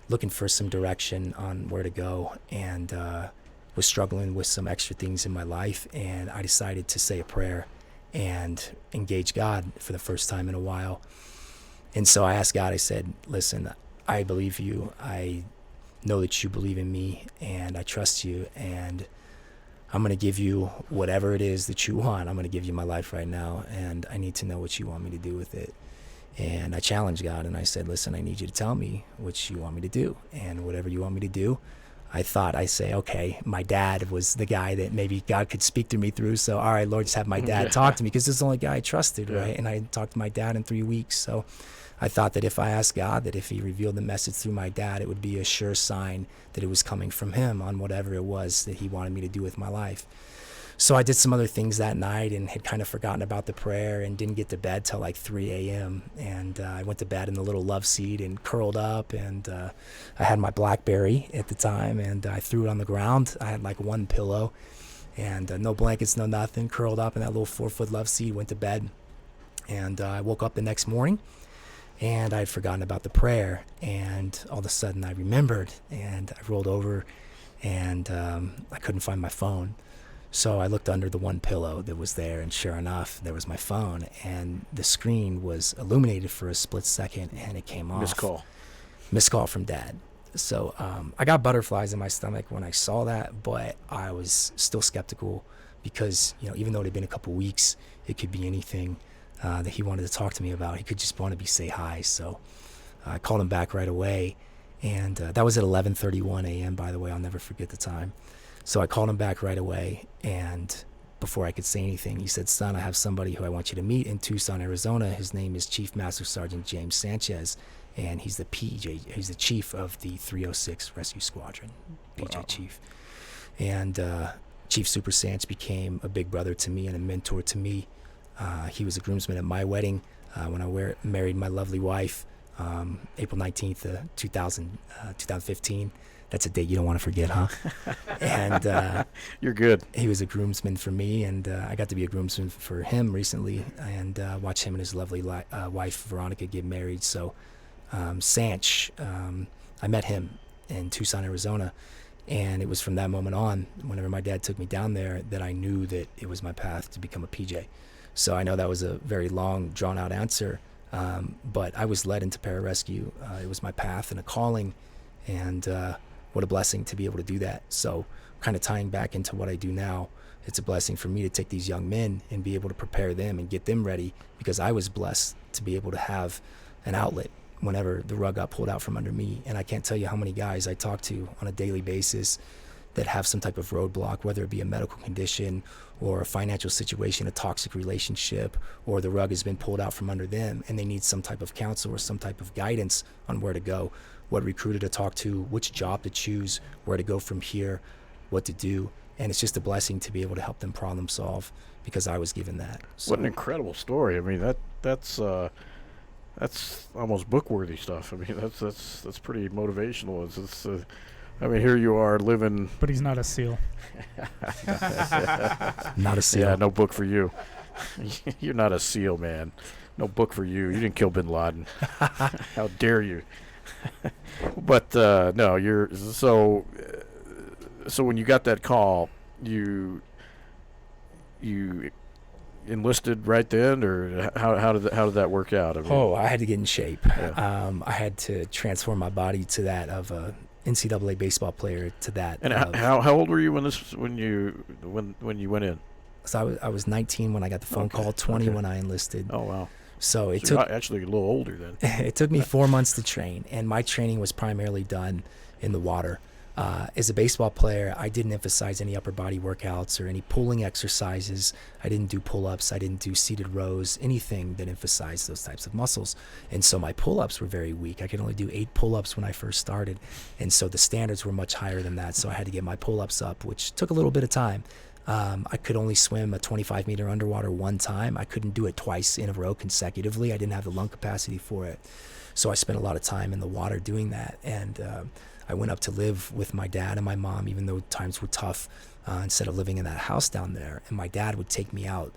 looking for some direction on where to go, and was struggling with some extra things in my life, and I decided to say a prayer and engage God for the first time in a while. And so I asked God, I said, listen, I believe you. I know that you believe in me, and I trust you, and I'm going to give you whatever it is that you want. I'm going to give you my life right now, and I need to know what you want me to do with it. And I challenged God, and I said, listen, I need you to tell me what you want me to do, and whatever you want me to do. I say, okay, my dad was the guy that maybe God could speak to me through. So, all right, Lord, just have my dad talk to me, because this is the only guy I trusted, right? And I talked to my dad in 3 weeks. So I thought that if I asked God, that if he revealed the message through my dad, it would be a sure sign that it was coming from him on whatever it was that he wanted me to do with my life. So I did some other things that night and had kind of forgotten about the prayer and didn't get to bed till like 3 a.m. And I went to bed in the little love seat and curled up, and I had my BlackBerry at the time, and I threw it on the ground. I had like one pillow and no blankets, no nothing, curled up in that little 4-foot love seat, went to bed. And I woke up the next morning, and I had forgotten about the prayer, and all of a sudden I remembered, and I rolled over, and I couldn't find my phone. So I looked under the one pillow that was there, and sure enough, there was my phone, and the screen was illuminated for a split second, and it came off. Missed call from Dad. So I got butterflies in my stomach when I saw that, but I was still skeptical because, you know, even though it had been a couple weeks, it could be anything. that he wanted to talk to me about. He could just want to say hi. So I called him back right away. And that was at 11:31 a.m., by the way. I'll never forget the time. So I called him back right away. And before I could say anything, he said, "Son, I have somebody who I want you to meet in Tucson, Arizona. His name is Chief Master Sergeant James Sanchez. And he's the PJ. He's the chief of the 306 Rescue Squadron, PJ chief." And Chief Super Sanch became a big brother to me and a mentor to me. He was a groomsman at my wedding when I married my lovely wife, April 19th, 2015. That's a date you don't want to forget, huh? And You're good. he was a groomsman for me, and I got to be a groomsman for him recently, and watch him and his lovely wife, Veronica, get married. So Sanch, I met him in Tucson, Arizona, and it was from that moment on, whenever my dad took me down there, that I knew that it was my path to become a PJ. So I know that was a very long, drawn-out answer, but I was led into pararescue. It was my path and a calling, and what a blessing to be able to do that. So kind of tying back into what I do now, it's a blessing for me to take these young men and be able to prepare them and get them ready, because I was blessed to be able to have an outlet whenever the rug got pulled out from under me. And I can't tell you how many guys I talk to on a daily basis that have some type of roadblock, whether it be a medical condition or a financial situation, a toxic relationship, or the rug has been pulled out from under them, and they need some type of counsel or some type of guidance on where to go, what recruiter to talk to, which job to choose, where to go from here, what to do. And it's just a blessing to be able to help them problem solve, because I was given that. So, What an incredible story. I mean, that's almost book-worthy stuff. I mean, that's pretty motivational. I mean, here you are living. But he's not a SEAL. not a SEAL. Yeah, no book for you. You're not a SEAL, man. No book for you. You didn't kill Bin Laden. How dare you? But no, you're so. So when you got that call, you enlisted right then, or how did that work out? I mean, I had to get in shape. Yeah. I had to transform my body to that of a NCAA baseball player to that. And how old were you when you went in? So I was 19 when I got the phone call, 20 when I enlisted. Oh wow! So it You're took actually a little older then. it took me 4 months to train, and my training was primarily done in the water. As a baseball player, I didn't emphasize any upper body workouts or any pulling exercises. I didn't do pull-ups. I didn't do seated rows, anything that emphasized those types of muscles. And so my pull-ups were very weak. I could only do 8 pull-ups when I first started. And so the standards were much higher than that. So I had to get my pull-ups up, which took a little bit of time. I could only swim a 25-meter underwater one time. I couldn't do it twice in a row consecutively. I didn't have the lung capacity for it. So I spent a lot of time in the water doing that. And I went up to live with my dad and my mom, even though times were tough, instead of living in that house down there. And my dad would take me out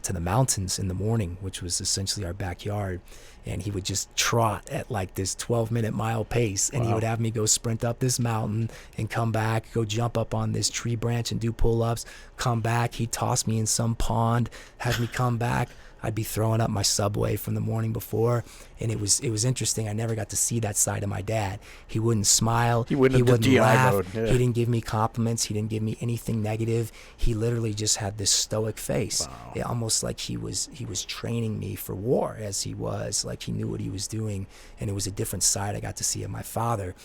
to the mountains in the morning, which was essentially our backyard. And he would just trot at like this 12-minute mile pace. And he would have me go sprint up this mountain and come back, go jump up on this tree branch and do pull-ups, come back. He'd toss me in some pond, have me come back. I'd be throwing up my Subway from the morning before, and it was interesting. I never got to see that side of my dad. He wouldn't smile. He wouldn't DI laugh. mode. Yeah. He didn't give me compliments. He didn't give me anything negative. He literally just had this stoic face. Wow. It, almost like he was training me for war, as he was. Like he knew what he was doing, and it was a different side I got to see of my father.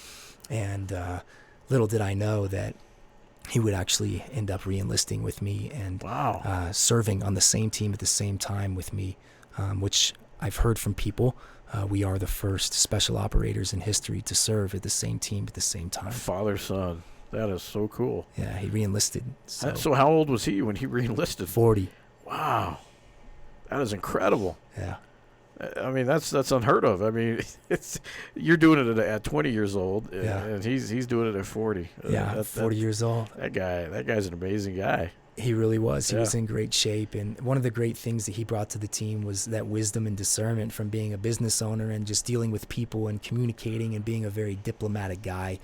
And little did I know that he would actually end up re-enlisting with me and serving on the same team at the same time with me, which I've heard from people. We are the first special operators in history to serve at the same team at the same time. Father, son. That is so cool. Yeah, he re-enlisted. So how old was he when he re-enlisted? 40. Wow. That is incredible. Yeah. I mean, that's unheard of. I mean, you're doing it at 20 years old, and he's doing it at 40. Yeah, 40 years old. That guy's an amazing guy. He really was. He was in great shape. And one of the great things that he brought to the team was that wisdom and discernment from being a business owner and just dealing with people and communicating and being a very diplomatic guy.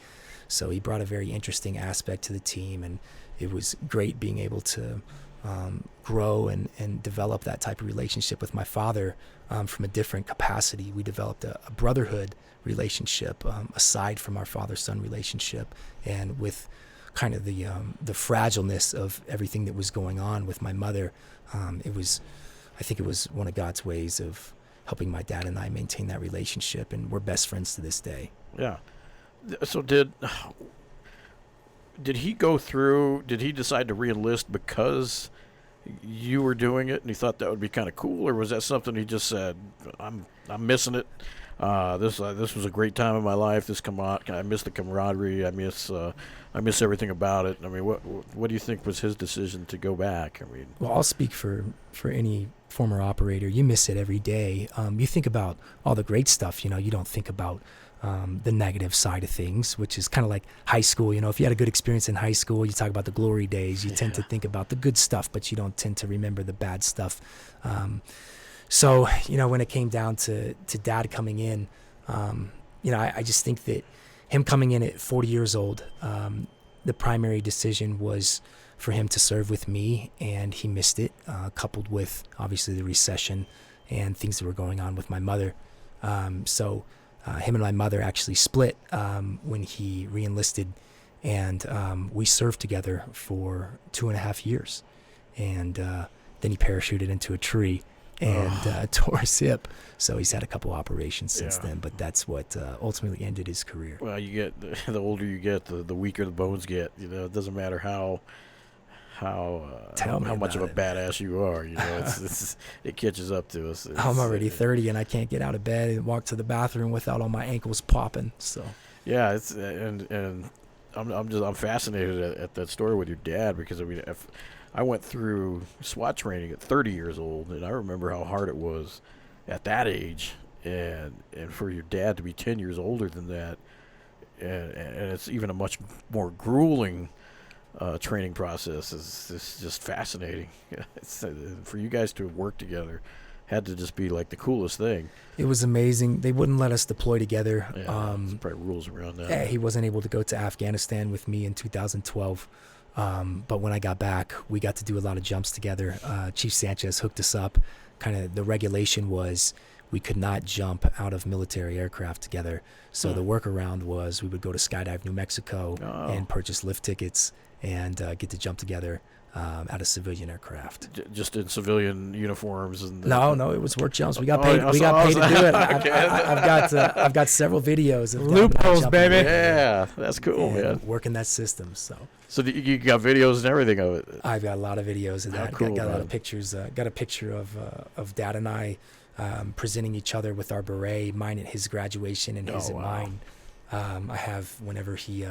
So he brought a very interesting aspect to the team, and it was great being able to grow and develop that type of relationship with my father from a different capacity. We developed a brotherhood relationship aside from our father-son relationship, and with kind of the fragileness of everything that was going on with my mother, it was, I think it was one of God's ways of helping my dad and I maintain that relationship, and we're best friends to this day. Yeah. So did he go through? Did he decide to re-enlist because you were doing it, and he thought that would be kind of cool, or was that something he just said, "I'm missing it. This was a great time in my life. I miss the camaraderie. I miss everything about it." I mean, what do you think was his decision to go back? I mean, well, I'll speak for any former operator. You miss it every day. You think about all the great stuff. You don't think about the negative side of things, which is kind of like high school. If you had a good experience in high school, you talk about the glory days. You tend to think about the good stuff, but you don't tend to remember the bad stuff. So, when it came down to Dad coming in, I just think that him coming in at 40 years old, the primary decision was for him to serve with me, and he missed it, coupled with obviously the recession and things that were going on with my mother. So him and my mother actually split when he re-enlisted, and we served together for 2.5 years. And then he parachuted into a tree and tore his hip. So he's had a couple operations since then, but that's what ultimately ended his career. Well, you get the older you get, the weaker the bones get. It doesn't matter how much of a badass you are. It catches up to us. I'm already 30 and I can't get out of bed and walk to the bathroom without all my ankles popping. So yeah, I'm fascinated at that story with your dad, because if I went through SWAT training at 30 years old, and I remember how hard it was at that age, and for your dad to be 10 years older than that, and it's even a much more grueling training process is just fascinating. For you guys to work together had to just be like the coolest thing. It was amazing. They wouldn't let us deploy together. There's probably rules around that. Yeah, he wasn't able to go to Afghanistan with me in 2012. But when I got back, we got to do a lot of jumps together. Chief Sanchez hooked us up. Kind of the regulation was we could not jump out of military aircraft together. So the workaround was we would go to Skydive New Mexico and purchase lift tickets and get to jump together out of civilian aircraft. Just in civilian uniforms? No, it was work jumps. We got paid. We got paid to do it. I've got several videos of loopholes, baby. Yeah, that's cool, man. Working that system. So you got videos and everything of it? I've got a lot of videos of that. Cool, got a lot of pictures. Got a picture of Dad and I presenting each other with our beret, mine at his graduation and his at mine. I have whenever he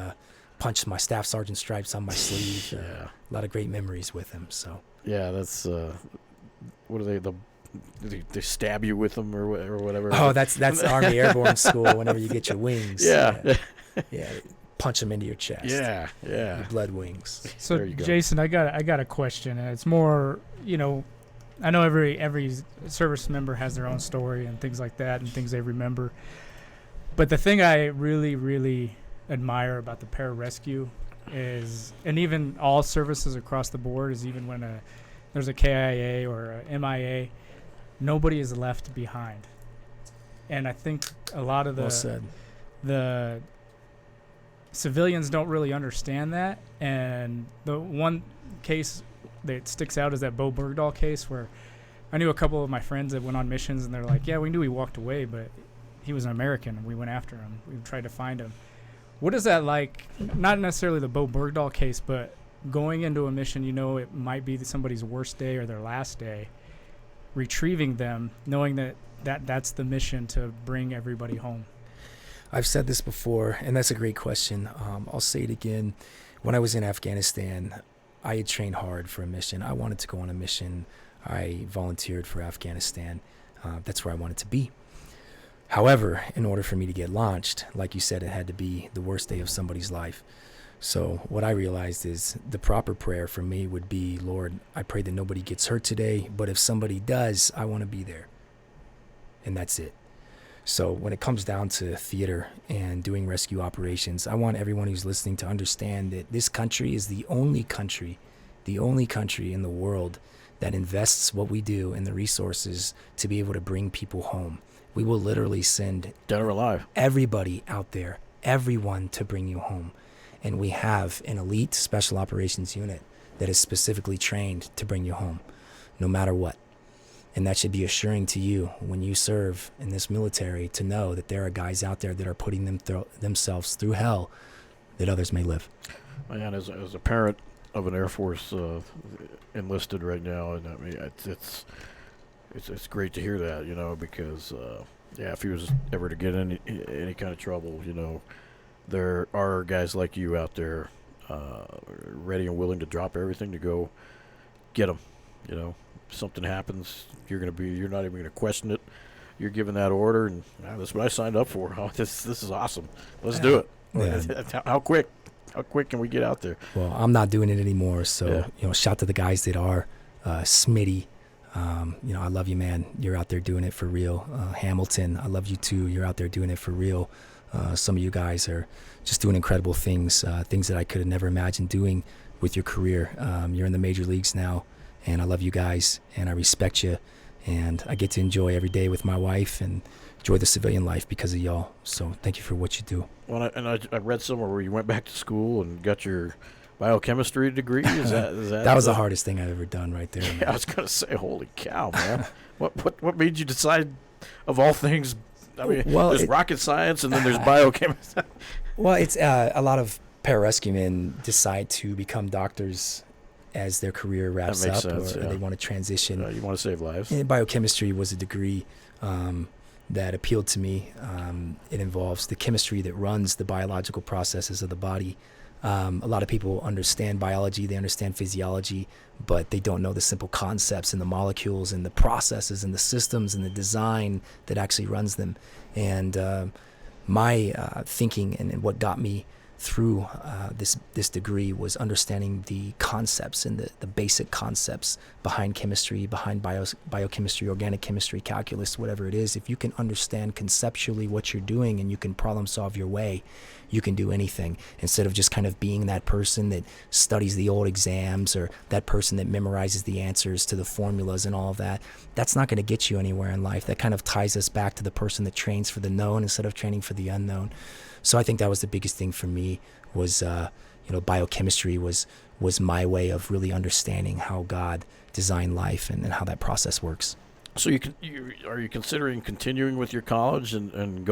punched my staff sergeant stripes on my sleeve. A lot of great memories with him. So yeah, that's what are they stab you with them or whatever? Oh, that's Army Airborne School. Whenever you get your wings, yeah, punch them into your chest. Yeah. Your blood wings. So Jason, I got a question. It's more, I know every service member has their own story and things like that and things they remember. But the thing I really, really admire about the pararescue is, and even all services across the board, is even when there's a KIA or a MIA, nobody is left behind. And I think a lot of the civilians don't really understand that. And the one case that sticks out is that Bo Bergdahl case, where I knew a couple of my friends that went on missions, and they're like, yeah, we knew he walked away, but he was an American, and we went after him. We tried to find him. What is that like? Not necessarily the Bo Bergdahl case, but going into a mission, it might be somebody's worst day or their last day, retrieving them, knowing that's the mission to bring everybody home. I've said this before, and that's a great question. I'll say it again. When I was in Afghanistan, I had trained hard for a mission. I wanted to go on a mission. I volunteered for Afghanistan. That's where I wanted to be. However, in order for me to get launched, like you said, it had to be the worst day of somebody's life. So what I realized is the proper prayer for me would be, Lord, I pray that nobody gets hurt today, but if somebody does, I want to be there. And that's it. So when it comes down to theater and doing rescue operations, I want everyone who's listening to understand that this country is the only country in the world that invests what we do and the resources to be able to bring people home. We will literally send dead or alive everybody out there, everyone, to bring you home. And we have an elite special operations unit that is specifically trained to bring you home, no matter what. And that should be assuring to you when you serve in this military, to know that there are guys out there that are putting themselves through hell that others may live. Man, as a parent of an Air Force enlisted right now, and I mean, it's great to hear that, you know, because if he was ever to get in any kind of trouble, you know, there are guys like you out there ready and willing to drop everything to go get him. You know, if something happens, you're not even gonna question it. You're given that order, and that's what I signed up for. Oh, this is awesome. Let's do it. Yeah. How quick can we get out there? Well, I'm not doing it anymore, so you know, shout to the guys that are. Smitty, you know, I love you, man. You're out there doing it for real. Hamilton, I love you too. You're out there doing it for real. Some of you guys are just doing incredible things, things that I could have never imagined doing with your career. You're in the major leagues now, and I love you guys, and I respect you, and I get to enjoy every day with my wife and enjoy the civilian life because of y'all. So thank you for what you do. Well, I read somewhere where you went back to school and got your biochemistry degree. Is that that was the hardest thing I've ever done right there. Yeah, I was gonna say, holy cow, man! what made you decide, of all things? I mean, there's rocket science and then there's biochemistry. Well, it's a lot of pararescuemen decide to become doctors as their career wraps up, sense, or they want to transition. You want to save lives. And biochemistry was a degree that appealed to me. It involves the chemistry that runs the biological processes of the body. A lot of people understand biology, they understand physiology, but they don't know the simple concepts and the molecules and the processes and the systems and the design that actually runs them. And my thinking and what got me through this degree was understanding the concepts and the basic concepts behind chemistry, behind biochemistry, organic chemistry, calculus, whatever it is. If you can understand conceptually what you're doing and you can problem solve your way, you can do anything, instead of just kind of being that person that studies the old exams or that person that memorizes the answers to the formulas and all of that. That's not going to get you anywhere in life. That kind of ties us back to the person that trains for the known instead of training for the unknown. So I think that was the biggest thing for me was, biochemistry was my way of really understanding how God designed life and how that process works. So are you considering continuing with your college and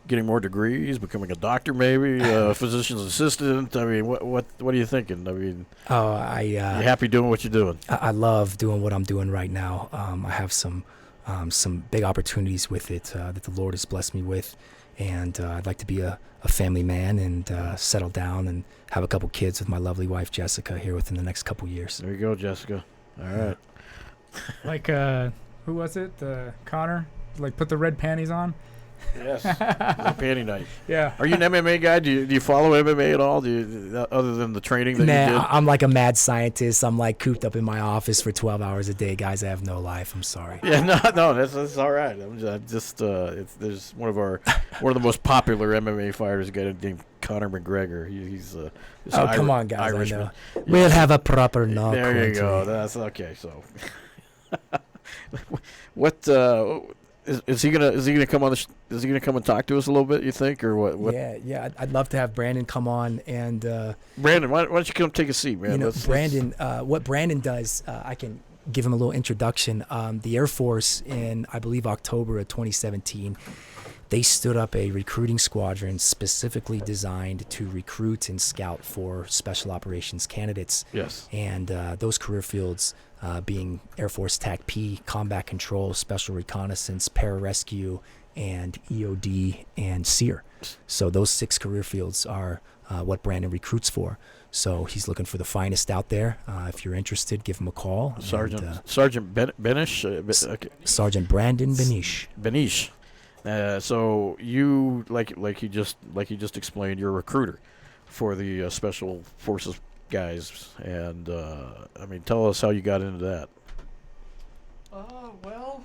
getting more degrees, becoming a doctor, maybe a physician's assistant? I mean, what are you thinking? I mean, you happy doing what you're doing? I love doing what I'm doing right now. I have some big opportunities with it that the Lord has blessed me with. And I'd like to be a family man and settle down and have a couple kids with my lovely wife, Jessica, here within the next couple years. There you go, Jessica. All right. Like, who was it? Connor? Like, put the red panties on? Yes. Panty night. Yeah. Are you an MMA guy? Do you follow MMA at all? Other than the training that you did? I'm like a mad scientist. I'm like cooped up in my office for 12 hours a day. Guys, I have no life. I'm sorry. Yeah, no, that's all right. There's one of the most popular MMA fighters, a guy named Conor McGregor. He's come on, guys. Irishman. I know. We'll have a proper knock. There you go. That's okay. So, what? Is he gonna come on? Is he gonna come and talk to us a little bit? You think, or what? Yeah. I'd love to have Brandon come on and. Brandon, why don't you come take a seat, man? Brandon. What Brandon does, I can give him a little introduction. The Air Force in, I believe, October of 2017, they stood up a recruiting squadron specifically designed to recruit and scout for special operations candidates. Yes. And those career fields. Being Air Force TAC P, Combat Control, Special Reconnaissance, Pararescue, and EOD, and SEER. So those 6 career fields are what Brandon recruits for. So he's looking for the finest out there. If you're interested, give him a call. Sergeant Benish? Okay. Sergeant Brandon Benish. Benish. So you, like you just explained, you're a recruiter for the Special Forces guys, and tell us how you got into that. Well,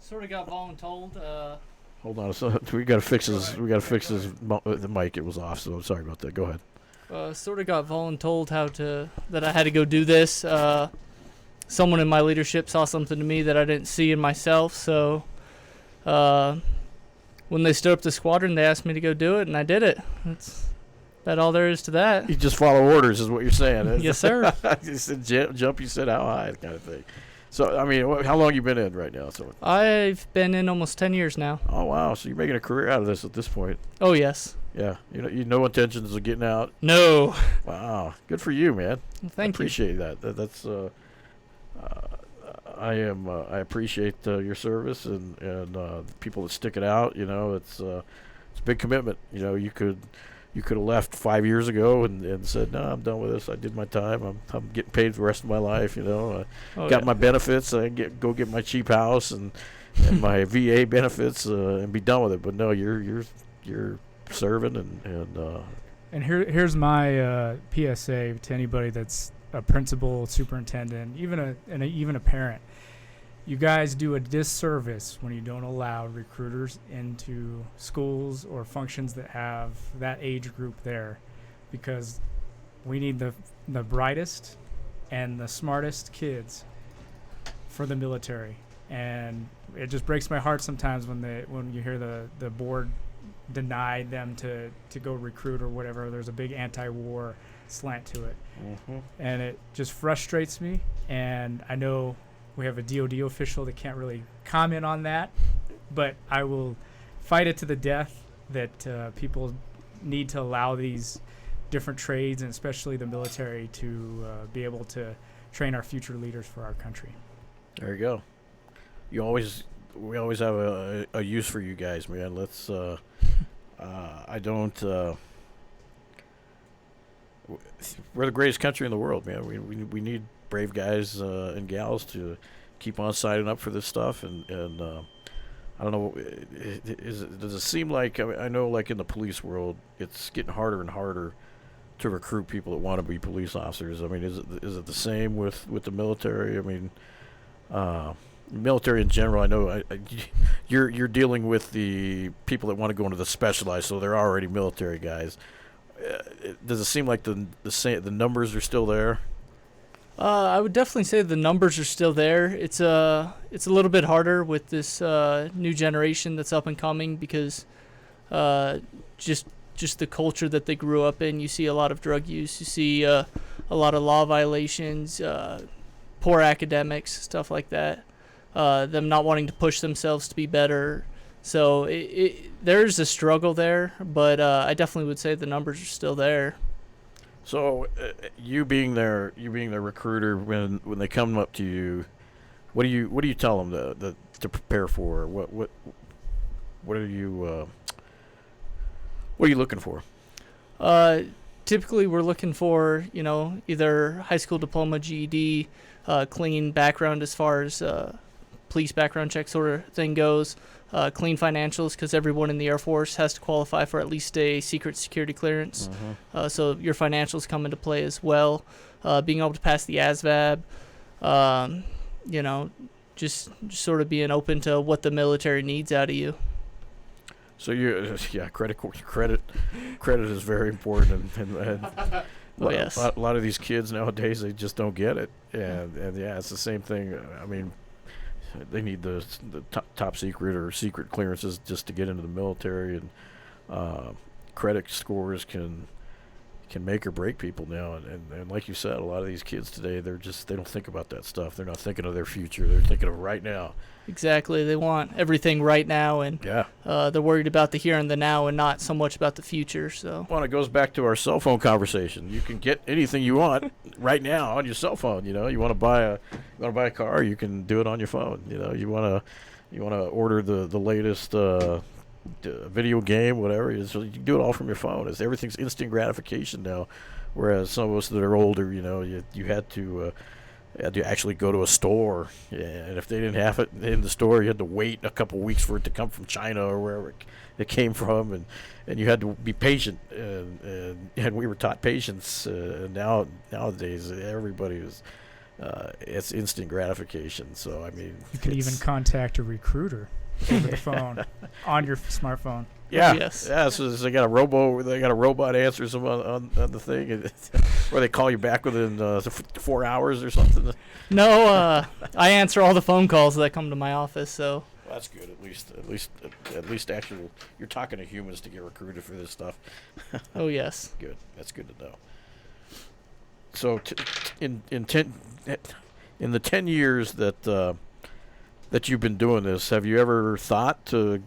sort of got voluntold. Hold on, so we got to fix his the mic. It was off, so sorry about that. Go ahead. Sort of got voluntold that I had to go do this. Someone in my leadership saw something to me that I didn't see in myself, so when they stood up the squadron, they asked me to go do it, and I did it. That's about all there is to that. You just follow orders, is what you're saying. Yes, sir. You said jump, you said how high, kind of thing. So, I mean, how long you been in right now? So, I've been in almost 10 years now. oh wow, so you're making a career out of this at this point. Oh, yes. Yeah, you no intentions of getting out. No. Wow, good for you, man. Thank I you. appreciate that. That's I appreciate your service and the people that stick it out. It's a big commitment. You could have left 5 years ago and said, no, I'm done with this. I did my time. I'm getting paid for the rest of my life. Oh, Got yeah. my benefits. I go get my cheap house and my VA benefits and be done with it. But no, you're serving And here's my PSA to anybody that's a principal, superintendent, even a parent. You guys do a disservice when you don't allow recruiters into schools or functions that have that age group there, because we need the brightest and the smartest kids for the military. And it just breaks my heart sometimes when you hear the board denied them to go recruit or whatever. There's a big anti-war slant to it. Mm-hmm. And it just frustrates me. And I know we have a DOD official that can't really comment on that, but I will fight it to the death that people need to allow these different trades, and especially the military, to be able to train our future leaders for our country. There you go. We always have a use for you guys, man. Let's we're the greatest country in the world, man. We need brave guys and gals to keep on signing up for this stuff, and I don't know, does it seem like, I know like in the police world it's getting harder and harder to recruit people that want to be police officers. I mean, is it the same with the military? I mean, military in general, I know you're dealing with the people that want to go into the specialized, so they're already military guys. Does it seem like the numbers are still there? I would definitely say the numbers are still there. It's a little bit harder with this new generation that's up and coming, because just the culture that they grew up in. You see a lot of drug use. You see a lot of law violations, poor academics, stuff like that. Them not wanting to push themselves to be better. So there's a struggle there, but I definitely would say the numbers are still there. So, you being their recruiter, when they come up to you, what do you tell them to prepare for? What are you looking for? Typically, we're looking for either high school diploma, GED, clean background as far as police background check sort of thing goes. Clean financials, because everyone in the Air Force has to qualify for at least a secret security clearance. Mm-hmm. So your financials come into play as well. Being able to pass the ASVAB, just sort of being open to what the military needs out of you. So credit is very important, and Oh, yes. a lot of these kids nowadays, they just don't get it, and yeah, it's the same thing. I mean, they need the top secret or secret clearances just to get into the military, and credit scores can make or break people now. And like you said, a lot of these kids today, they don't think about that stuff. They're not thinking of their future. They're thinking of right now. Exactly. They want everything right now, and they're worried about the here and the now, and not so much about the future. So, well, it goes back to our cell phone conversation. You can get anything you want right now on your cell phone. You want to buy a car, you can do it on your phone. You want to order the latest video game, whatever. So you can do it all from your phone. Everything's instant gratification now. Whereas some of us that are older, you had to actually go to a store, and if they didn't have it in the store, you had to wait a couple weeks for it to come from China or wherever it came from, and you had to be patient, and we were taught patience. Nowadays, everybody is it's instant gratification. So I mean, You could even contact a recruiter over the phone on your smartphone. Yeah, Yes. yeah. So they got a robot answers them on the thing, or they call you back within 4 hours or something. no, I answer all the phone calls that come to my office. So Well, that's good. At least actual. You're talking to humans to get recruited for this stuff. oh yes. Good. That's good to know. So in the 10 years that that you've been doing this, have you ever thought to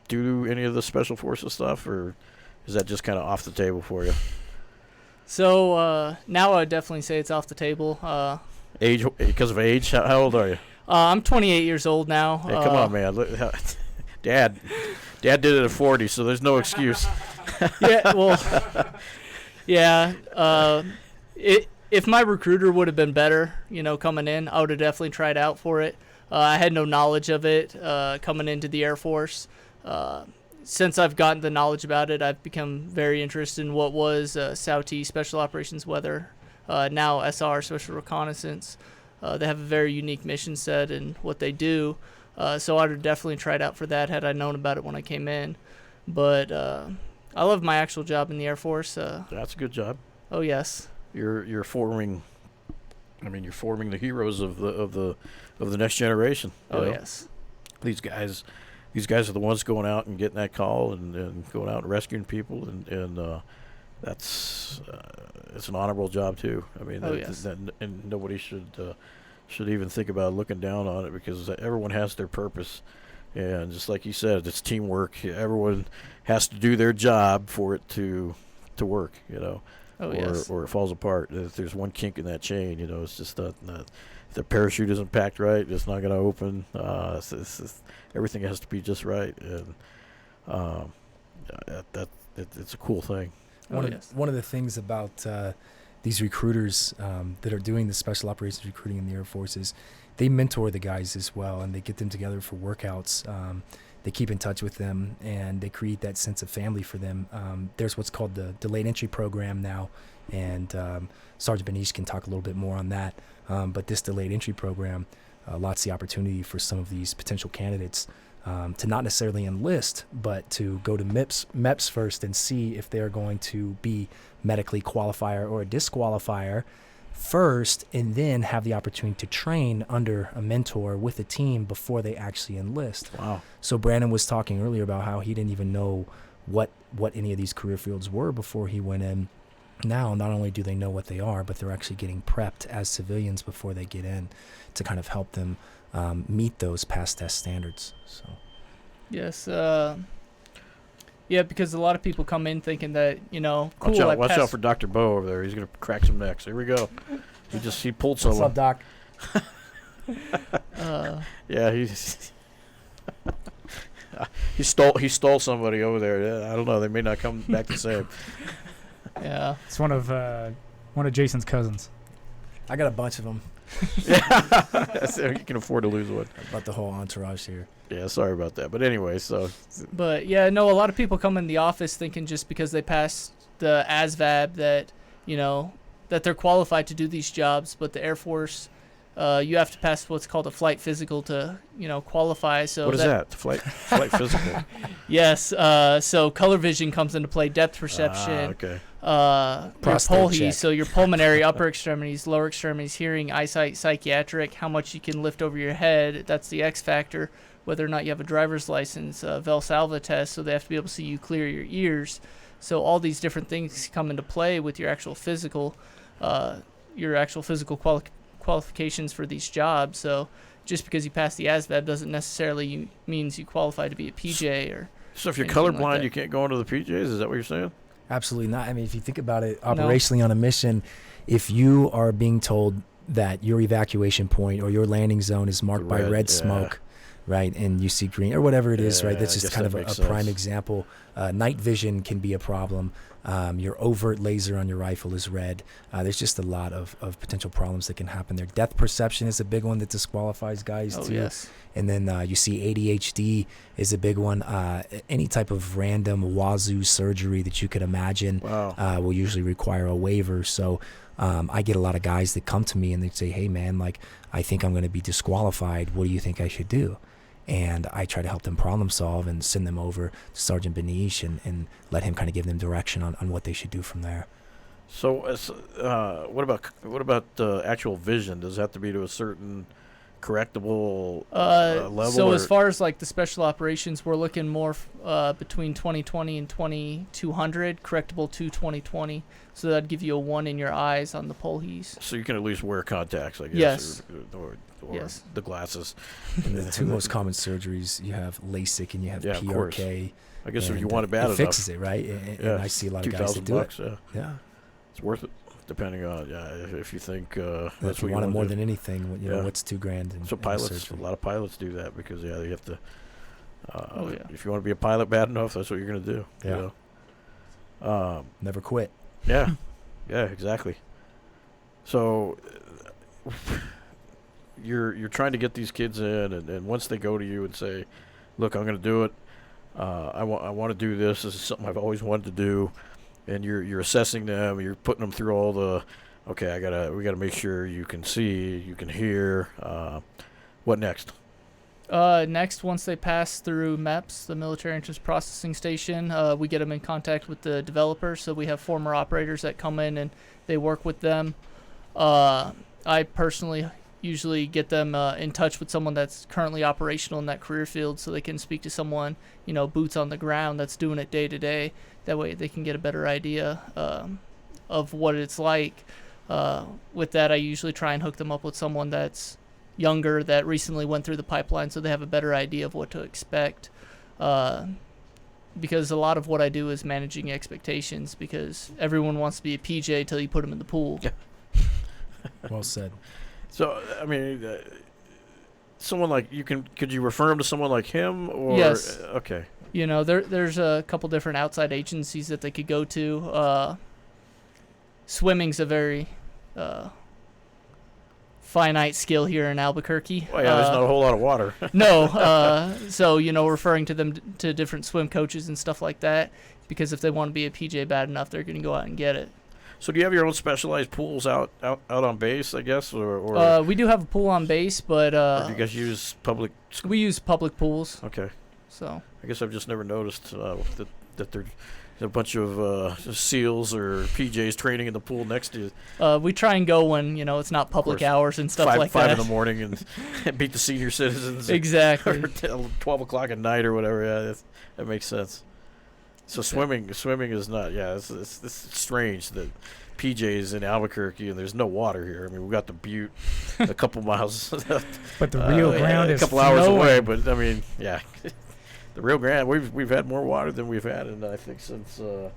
do any of the special forces stuff, or is that just kind of off the table for you? So now I would definitely say it's off the table. Age, because of age? How old are you? I'm 28 years old now. Hey, come on, man. Look, Dad did it at 40, so there's no excuse. Yeah, well, yeah. If my recruiter would have been better, coming in, I would have definitely tried out for it. I had no knowledge of it coming into the Air Force. Since I've gotten the knowledge about it, I've become very interested in what was SAUT, Special Operations Weather, now SR, Special Reconnaissance. They have a very unique mission set and what they do. So I would have definitely tried out for that had I known about it when I came in. But I love my actual job in the Air Force. That's a good job. Oh, yes. You're forming. I mean, you're forming the heroes of the next generation. Oh, know? yes. These guys are the ones going out and getting that call and going out and rescuing people, and that's it's an honorable job too. I mean, and nobody should even think about looking down on it, because everyone has their purpose, and just like you said, it's teamwork. Everyone has to do their job for it to work. Oh, yes. Or it falls apart. If there's one kink in that chain, it's just not if the parachute isn't packed right, it's not going to open. Everything has to be just right, and it's a cool thing. One of the things about these recruiters that are doing the special operations recruiting in the Air Force is they mentor the guys as well, and they get them together for workouts. They keep in touch with them, and they create that sense of family for them. There's what's called the delayed entry program now, and Sergeant Benish can talk a little bit more on that. But this delayed entry program lots the opportunity for some of these potential candidates to not necessarily enlist, but to go to MEPS first and see if they're going to be medically qualifier or a disqualifier first, and then have the opportunity to train under a mentor with a team before they actually enlist. Wow. So Brandon was talking earlier about how he didn't even know what any of these career fields were before he went in. Now, not only do they know what they are, but they're actually getting prepped as civilians before they get in to kind of help them meet those past test standards. So, yes. Yeah, because a lot of people come in thinking that, cool. Watch out for Dr. Bo over there. He's going to crack some necks. Here we go. He pulled someone. What's up, Yeah, Doc? he stole somebody over there. I don't know. They may not come back the same. Yeah, it's one of Jason's cousins. I got a bunch of them. So you can afford to lose one. About the whole entourage here. Yeah, sorry about that. But anyway, so. But yeah, no, a lot of people come in the office thinking just because they passed the ASVAB that, that they're qualified to do these jobs. But the Air Force, you have to pass what's called a flight physical to, qualify. So what is that? Flight physical? Yes. So color vision comes into play, depth perception. Okay. Your PULHE, so your pulmonary, upper extremities, lower extremities, hearing, eyesight, psychiatric, how much you can lift over your head. That's the X factor. Whether or not you have a driver's license, Valsalva test, so they have to be able to see you clear your ears. So all these different things come into play with your actual physical qualifications for these jobs. So just because you pass the ASVAB doesn't necessarily means you qualify to be a PJ or. So if you're colorblind, you can't go into the PJs. Is that what you're saying? Absolutely not. I mean, if you think about it operationally on a mission, if you are being told that your evacuation point or your landing zone is marked by red smoke, right, and you see green or whatever it is, right, that's just kind of a prime example. Night vision can be a problem. Your overt laser on your rifle is red. There's just a lot of potential problems that can happen there. Depth perception is a big one that disqualifies guys too. Yes. And then you see ADHD is a big one. Any type of random wazoo surgery that you could imagine will usually require a waiver. So I get a lot of guys that come to me and they say, hey, man, like, I think I'm going to be disqualified. What do you think I should do? And I try to help them problem solve and send them over to Sergeant Benish and let him kind of give them direction on what they should do from there. So what about actual vision? Does it have to be to a certain correctable level? So or? as far as like the special operations, we're looking more between 2020 and 2200, correctable to 2020. So that'd give you a 1 in your eyes on the Polhees. So you can at least wear contacts, I guess. Yes. Or Yes. the glasses. And the two most common surgeries, you have LASIK and you have Yeah, of course. PRK. I guess if and you want it bad it enough. fixes it, right? And I see a lot of guys that do it. $2,000, yeah. Yeah. It's worth it, depending on if you think that's If what you you want it more do. than anything, you know, Yeah. what's $2,000? So in pilots, surgery? a lot of pilots do that because they have to. Oh, yeah. If you want to be a pilot bad enough, that's what you're going to do. Yeah. You know? Never quit. Yeah. Yeah. Exactly. So you're trying to get these kids in, and once they go to you and say, "Look, I'm going to do it. I want to do this. This is something I've always wanted to do," and you're assessing them. You're putting them through all the. Okay, we gotta make sure you can see, you can hear. What next? Next, once they pass through MEPS, the Military Entrance Processing Station, we get them in contact with the developer. So we have former operators that come in and they work with them. I personally usually get them in touch with someone that's currently operational in that career field so they can speak to someone, boots on the ground that's doing it day to day. That way they can get a better idea of what it's like. With that, I usually try and hook them up with someone that's younger that recently went through the pipeline so they have a better idea of what to expect. Because a lot of what I do is managing expectations because everyone wants to be a PJ till you put them in the pool. Yeah. Well said. So I mean, someone like could you refer him to someone like him or? Yes. Okay. There's a couple different outside agencies that they could go to. Swimming's a very finite skill here in Albuquerque. Well, yeah, there's not a whole lot of water. No, so referring to them to different swim coaches and stuff like that, because if they want to be a PJ bad enough, they're going to go out and get it. So do you have your own specialized pools out on base, I guess, or we do have a pool on base, but or do you guys use public? we use public pools. Okay. So I guess I've just never noticed that there's a bunch of SEALs or PJs training in the pool next to you. we try and go when it's not public hours and stuff like five that. in the morning and beat the senior citizens. Exactly. Or 12 o'clock at night or whatever. Yeah, that makes sense. So swimming is not. Yeah, it's strange that PJ's in Albuquerque and there's no water here. I mean, we got the Butte a couple miles, But the Rio Grande a is couple hours flowing. away. But I mean, yeah, the Rio Grande we've had more water than we've had, and I think since they're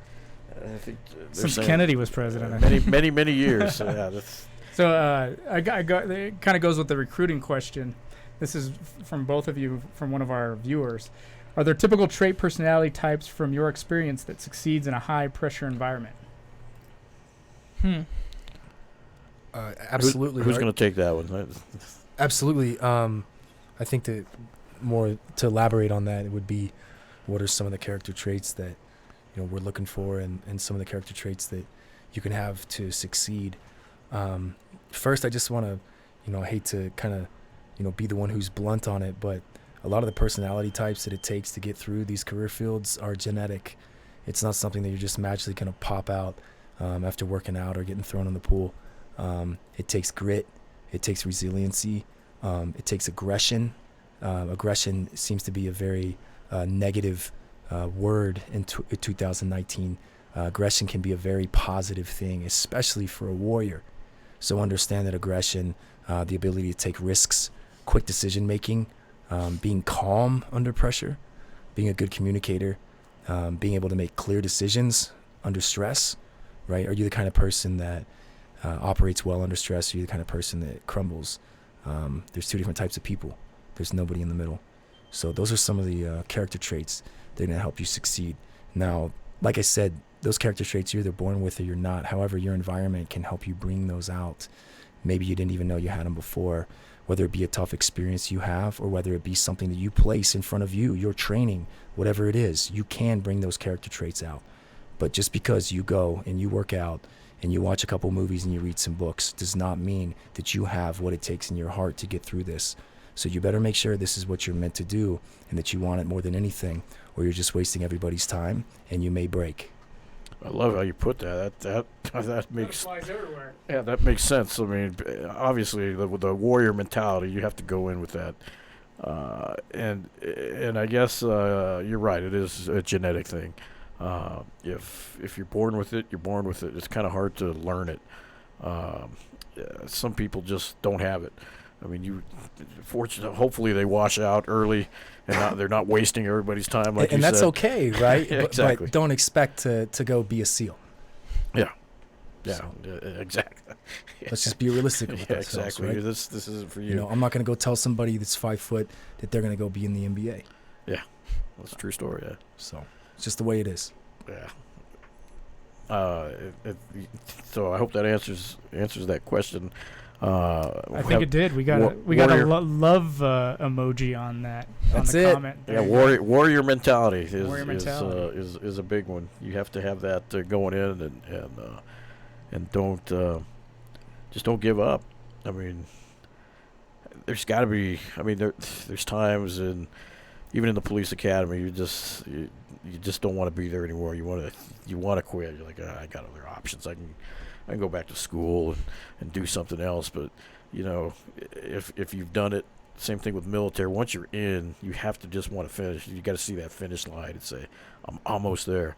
Since saying, Kennedy was president. I think. many years. So, yeah, that's. So I got it kind of goes with the recruiting question. This is from both of you, from one of our viewers. Are there typical trait personality types from your experience that succeeds in a high pressure environment? Absolutely. Who's going to take that one? Absolutely. I think that more to elaborate on that, it would be what are some of the character traits that we're looking for, and some of the character traits that you can have to succeed. First, I just want to, I hate to kind of, be the one who's blunt on it, but a lot of the personality types that it takes to get through these career fields are genetic. It's not something that you're just magically going to pop out after working out or getting thrown in the pool. It takes grit. It takes resiliency. It takes aggression. Aggression seems to be a very negative word in 2019. Aggression can be a very positive thing, especially for a warrior. So understand that aggression, the ability to take risks, quick decision making, being calm under pressure, being a good communicator, being able to make clear decisions under stress, right? Are you the kind of person that operates well under stress? Are you the kind of person that crumbles? There's two different types of people. There's nobody in the middle. So those are some of the character traits that are going to help you succeed. Now, like I said, those character traits you're either born with or you're not. However, your environment can help you bring those out. Maybe you didn't even know you had them before, whether it be a tough experience you have or whether it be something that you place in front of you, your training, whatever it is, you can bring those character traits out. But just because you go and you work out and you watch a couple movies and you read some books does not mean that you have what it takes in your heart to get through this. So you better make sure this is what you're meant to do and that you want it more than anything, or you're just wasting everybody's time and you may break. I love how you put that. That makes everywhere. that makes sense. I mean, obviously, with the warrior mentality, you have to go in with that. And I guess you're right. It is a genetic thing. If you're born with it, you're born with it. It's kind of hard to learn it. Some people just don't have it. I mean, hopefully they wash out early, and they're not wasting everybody's time. Like and you that's said. okay, right? Yeah, exactly. But don't expect to go be a SEAL. Yeah. So. Exactly. Let's just be realistic with Yeah, ourselves, exactly. right? This isn't for you. You know, I'm not going to go tell somebody that's 5 foot that they're going to go be in the NBA. Yeah, that's a true story. Yeah. So it's just the way it is. Yeah. So I hope that answers that question. I think it did. We got a love emoji on that. That's on the it. comment. Yeah, There warrior mentality is Warrior mentality. is a big one. You have to have that going in, and don't just don't give up. I mean, there's got to be. I mean, there's times even in the police academy, you just don't want to be there anymore. You want to quit. You're like, I got other options. I can go back to school and do something else. But you know, if you've done it, same thing with military. Once you're in, you have to just want to finish. You got to see that finish line and say, I'm almost there.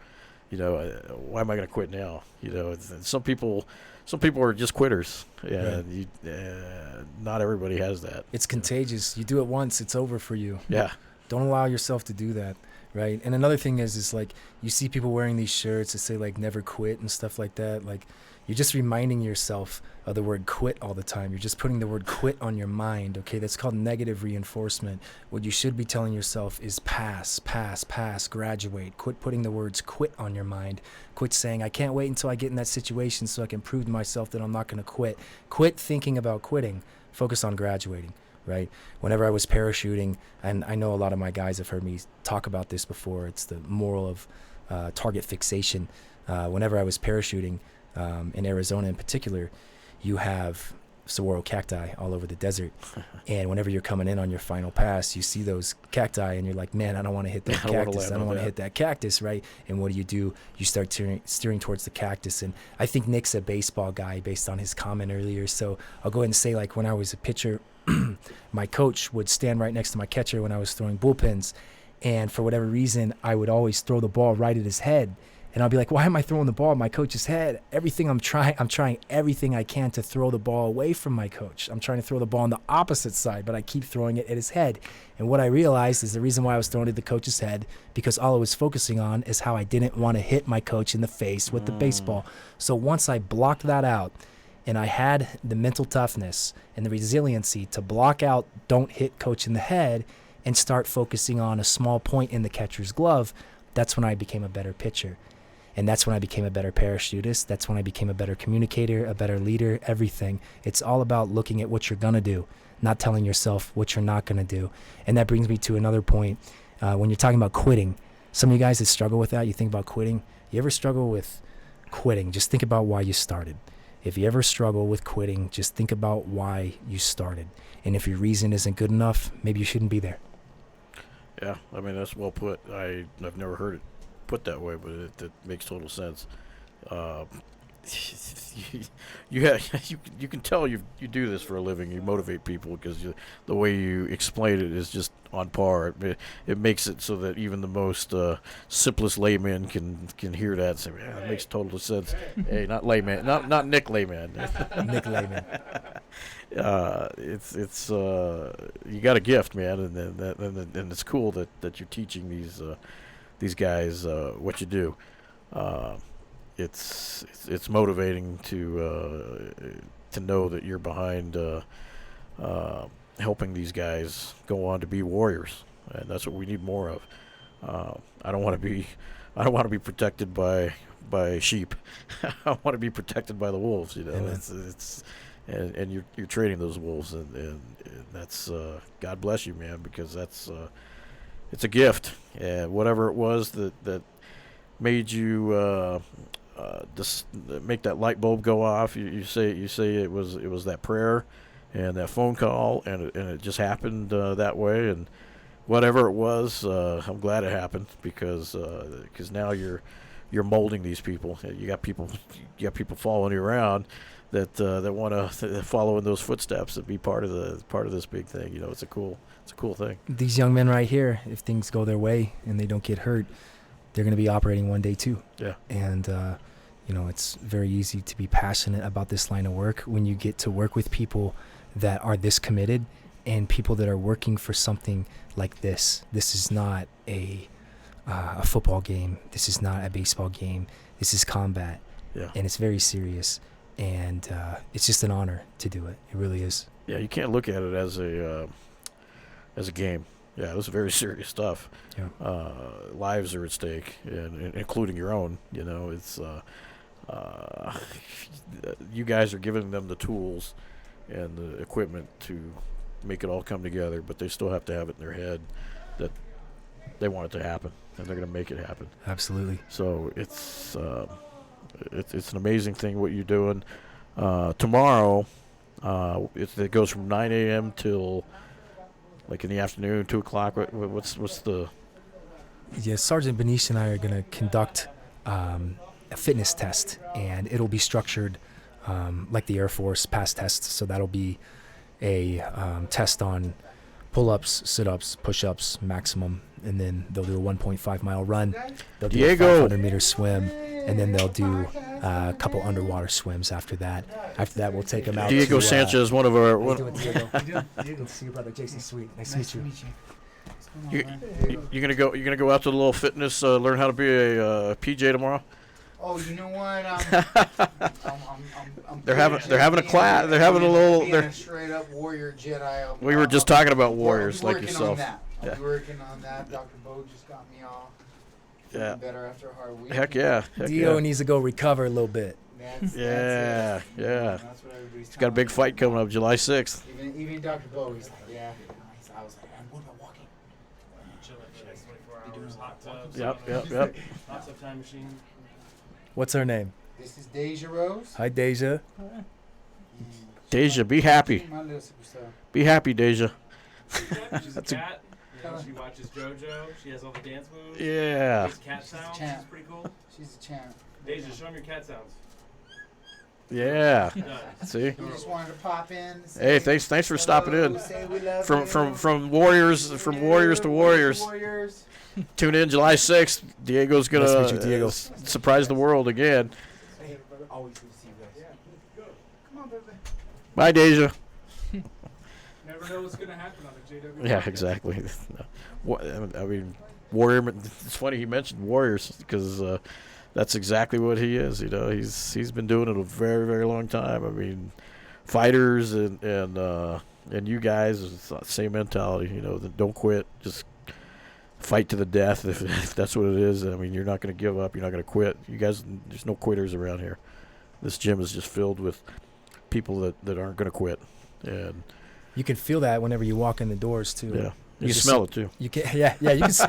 You know, why am I going to quit now? You know, some people are just quitters. Yeah, right. Not everybody has that. It's contagious. You do it once, it's over for you. Yeah. Don't allow yourself to do that, right? And another thing is like you see people wearing these shirts that say like never quit and stuff like that. Like you're just reminding yourself of the word quit all the time. You're just putting the word quit on your mind, okay? That's called negative reinforcement. What you should be telling yourself is pass, graduate. Quit putting the words quit on your mind. Quit saying, I can't wait until I get in that situation so I can prove to myself that I'm not going to quit. Quit thinking about quitting. Focus on graduating. Right? Whenever I was parachuting, and I know a lot of my guys have heard me talk about this before, it's the moral of target fixation. Whenever I was parachuting in Arizona in particular, you have saguaro cacti all over the desert. And whenever you're coming in on your final pass, you see those cacti and you're like, man, I don't want to hit that cactus. I don't want to hit that cactus, right? And what do? You start steering towards the cactus. And I think Nick's a baseball guy based on his comment earlier. So I'll go ahead and say, like, when I was a pitcher, my coach would stand right next to my catcher when I was throwing bullpens, and for whatever reason I would always throw the ball right at his head, and I'll be like, why am I throwing the ball at my coach's head? I'm trying everything I can to throw the ball away from my coach. I'm trying to throw the ball on the opposite side, but I keep throwing it at his head. And what I realized is the reason why I was throwing it at the coach's head, because all I was focusing on is how I didn't want to hit my coach in the face with the baseball. So once I blocked that out, and I had the mental toughness and the resiliency to block out, don't hit coach in the head, and start focusing on a small point in the catcher's glove, that's when I became a better pitcher. And that's when I became a better parachutist. That's when I became a better communicator, a better leader, everything. It's all about looking at what you're going to do, not telling yourself what you're not going to do. And that brings me to another point. When you're talking about quitting, some of you guys that struggle with that, you think about quitting. You ever struggle with quitting? Just think about why you started. If you ever struggle with quitting, just think about why you started. And if your reason isn't good enough, maybe you shouldn't be there. Yeah, I mean, that's well put. I've never heard it put that way, but it makes total sense. You can tell you do this for a living. You motivate people because the way you explain it is just on par. It makes it so that even the most simplest layman can hear that and say, "Yeah, that makes total sense." Hey, not layman, not Nick Layman. Nick Layman. It's you got a gift, man, and it's cool that you're teaching these guys what you do. It's motivating to know that you're behind helping these guys go on to be warriors, and that's what we need more of. I don't want to be protected by sheep. I want to be protected by the wolves. You know, Amen. and you're trading those wolves, and that's God bless you, man, because that's it's a gift, and whatever it was that made you just make that light bulb go off. You say it was that prayer and that phone call, and it just happened that way. And whatever it was, I'm glad it happened because now you're you're molding these people. You got people following you around that want to follow in those footsteps and be part of this big thing. It's a cool thing. These young men right here, if things go their way and they don't get hurt, they're going to be operating one day too. Yeah. And it's very easy to be passionate about this line of work when you get to work with people that are this committed and people that are working for something like this. This is not a football game. This is not a baseball game. This is combat. Yeah. And it's very serious. And it's just an honor to do it. It really is. Yeah, you can't look at it as a game. Yeah, this is very serious stuff. Yeah. Lives are at stake, and including your own. It's you guys are giving them the tools and the equipment to make it all come together, but they still have to have it in their head that they want it to happen, and they're going to make it happen. Absolutely. So it's an amazing thing what you're doing. Tomorrow, it goes from 9 a.m. till like in the afternoon, 2 o'clock. What's the? Yeah, Sergeant Benish and I are going to conduct a fitness test, and it'll be structured like the Air Force pass test. So that'll be a test on pull-ups, sit-ups, push-ups, maximum, and then they'll do a 1.5-mile run. They'll do a 500-meter swim, and then they'll do a couple underwater swims after that. After that, we'll take them out. Diego Sanchez, one of our. Diego, see your brother, Jason Sweet. Nice to meet you. You're gonna go out to the little fitness, learn how to be a PJ tomorrow. Oh, you know what? They're having a class. They're having a little. Being a straight up warrior Jedi. We were just talking about warriors like yourself. I'll be working on that. Dr. Bo just got me off. Yeah. Better after a hard week. Heck yeah. Dio needs to go recover a little bit. That's yeah. That's what everybody's He's got a big fight coming up July 6th. Even Dr. Bo, he's like, yeah. I was like, what about walking? Yep. Lots of time machine. What's her name? This is Deja Rose. Hi, Deja. Deja, be happy. My little superstar. Be happy, Deja. She's a cat. She watches JoJo. She has all the dance moves. Yeah. Makes cat sounds. champ. She's pretty cool. She's a champ. Deja, show them your cat sounds. Yeah. See. We just wanted to pop in. Hey, thanks for stopping in. Say we love From warriors to warriors. Tune in July 6th. Diego's Nice to meet you, gonna Diego. surprise the world again. Hey, brother, always good to see you guys. Come on, baby. Bye, Deja. Never know what's gonna happen on the JW. Yeah, exactly. I mean, warrior. It's funny he mentioned warriors because that's exactly what he is. He's been doing it a very, very long time. I mean, fighters and you guys is the same mentality. That don't quit, just fight to the death if that's what it is. I mean, you're not going to give up. You're not going to quit. You guys, there's no quitters around here. This gym is just filled with people that aren't going to quit. And You can feel that whenever you walk in the doors too. yeah, you just smell it too. You can,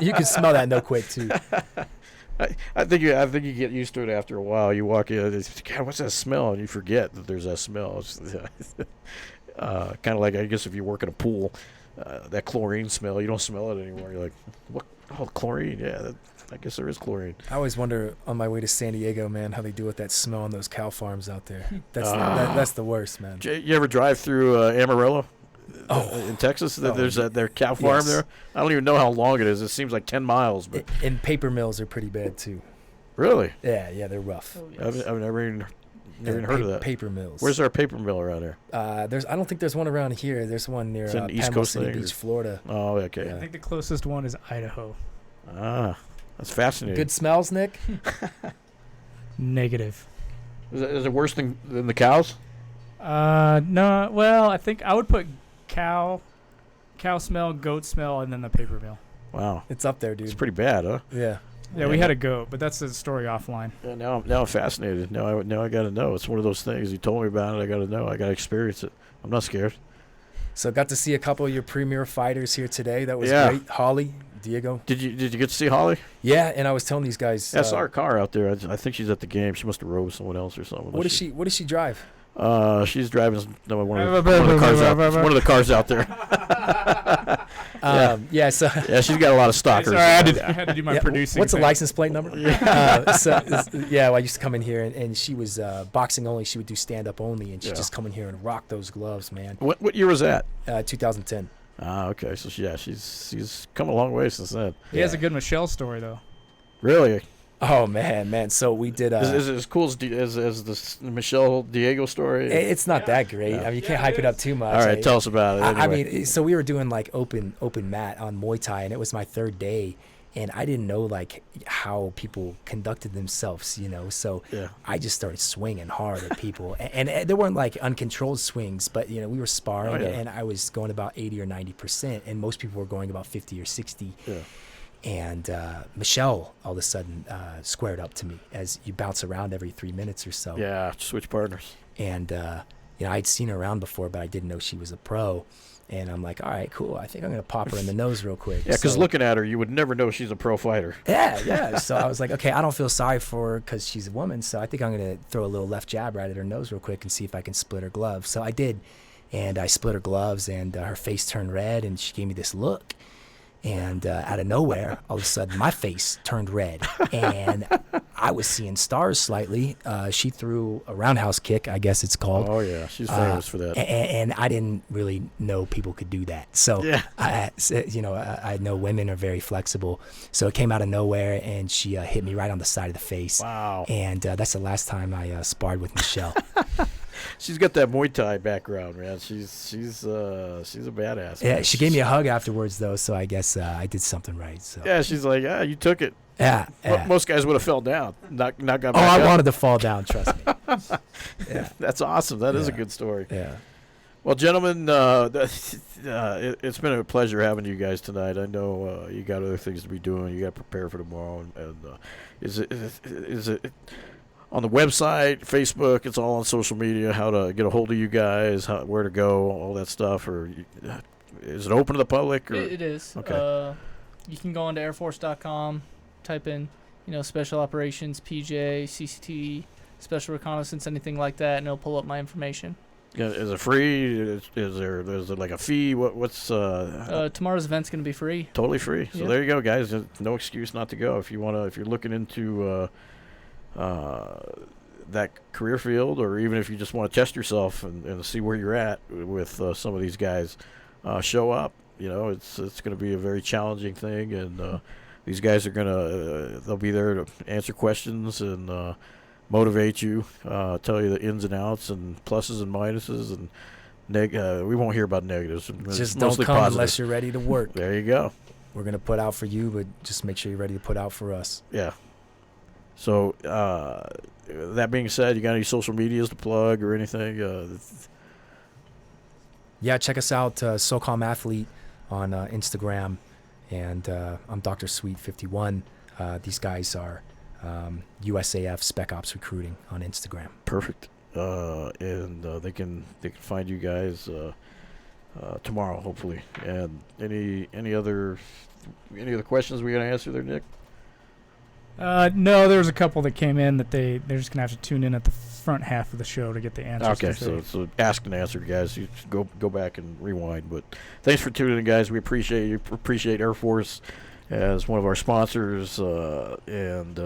you can smell that no quit too. I think you get used to it after a while. You walk in, God, what's that smell? And you forget that there's that smell. It's kind of like, I guess, if you work in a pool, that chlorine smell, you don't smell it anymore. You're like, what? Oh, chlorine. Yeah, I guess there is chlorine. I always wonder on my way to San Diego, man, how they deal with that smell on those cow farms out there. That's the worst, man. You ever drive through Amarillo? In Texas, there's their cow farm there. I don't even know how long it is. It seems like 10 miles, but And paper mills are pretty bad too. really, Yeah, they're rough. Oh, yes. I've never even heard of that. Paper mills. Where's our paper mill around here? I don't think there's one around here. There's one near It's an East Panama Coast City thing, Beach, or- Florida. Oh, okay. I think the closest one is Idaho. That's fascinating. Good smells, Nick. Negative. Is it worse than the cows? No. Well, I think I would put cow smell, goat smell, and then the paper mill. Wow, It's up there, dude. it's pretty bad, huh? Yeah. Yeah, we had a goat, but that's a story offline. Yeah, now I'm fascinated. Now I got to know. It's one of those things. You told me about it. I got to know. I got to experience it. I'm not scared. So got to see a couple of your premier fighters here today. That was Yeah. great. Holly, Diego. Did you get to see Holly? Yeah, and I was telling these guys. Yeah, I saw her car out there. I think she's at the game. She must have rode someone else or something. What does she drive? She's driving one of the cars out there. Yeah, so Yeah, she's got a lot of stalkers. Sorry, I had to do my yeah, producing. what's the thing. license plate number? Well, I used to come in here, and she was boxing only. She would do stand-up only, and she'd just come in here and rock those gloves, man. What year was that? 2010. Ah, okay. So she's come a long way since then. He has a good Michelle story though. Really? Oh man. So we did. Is it as cool as the Michelle Diego story? It's not that great. I mean, you can't hype it up too much. All right, tell us about it. I Anyway. mean, so we were doing like open mat on Muay Thai, and it was my third day, and I didn't know like how people conducted themselves, So I just started swinging hard at people, and there weren't like uncontrolled swings, but we were sparring, and I was going about 80 or 90%, and most people were going about 50 or 60. Yeah. And Michelle all of a sudden squared up to me as you bounce around every 3 minutes or so. Yeah, switch partners. And I'd seen her around before, but I didn't know she was a pro. And I'm like, all right, cool. I think I'm gonna pop her in the nose real quick. Yeah, because looking at her, you would never know she's a pro fighter. Yeah. So I was like, okay, I don't feel sorry for her because she's a woman. So I think I'm gonna throw a little left jab right at her nose real quick and see if I can split her gloves. So I did, and I split her gloves, and her face turned red, and she gave me this look. And out of nowhere, all of a sudden, my face turned red, and I was seeing stars slightly. She threw a roundhouse kick, I guess it's called. Oh yeah, she's famous for that. And I didn't really know people could do that. So I know women are very flexible. So it came out of nowhere, and she hit me right on the side of the face. Wow. And that's the last time I sparred with Michelle. She's got that Muay Thai background, man. She's a badass. Yeah, Man. she gave me a hug afterwards, though. So I guess I did something right. So Yeah, she's like, you took it. yeah. Most guys would have fell down, not got back I up. wanted to fall down. Trust me. Yeah. That's awesome. That is a Yeah. good story. Yeah. Well, gentlemen, it's been a pleasure having you guys tonight. I know you got other things to be doing. You got to prepare for tomorrow. And is it on the website, Facebook? It's all on social media. How to get a hold of you guys? Where to go? All that stuff. Or is it open to the public? Or? It is. Okay. You can go onto airforce.com, type in, special operations, PJ, CCT, special reconnaissance, anything like that, and it'll pull up my information. Yeah, is it free? Is there like a fee? What's Tomorrow's event's going to be free. totally free? So Yeah. there you go, guys. There's no excuse not to go if you're looking into that career field, or even if you just want to test yourself and see where you're at with some of these guys. Show up. It's going to be a very challenging thing, and these guys are they'll be there to answer questions and motivate you, tell you the ins and outs and pluses and minuses, and we won't hear about negatives. It's Just don't mostly come positive. unless you're ready to work. There you go. We're going to put out for you, but just make sure you're ready to put out for us. Yeah. So that being said, you got any social medias to plug or anything? Yeah, check us out, Socom Athlete on Instagram, and I'm Dr. Sweet 51. These guys are USAF Spec Ops Recruiting on Instagram. Perfect. And they can find you guys tomorrow, hopefully. And any other questions we got to answer there, Nick? No, there was a couple that came in that they're just gonna have to tune in at the front half of the show to get the answers. Okay, so ask and answer, guys. You go back and rewind. But thanks for tuning in, guys. We appreciate you. Appreciate Air Force as one of our sponsors, and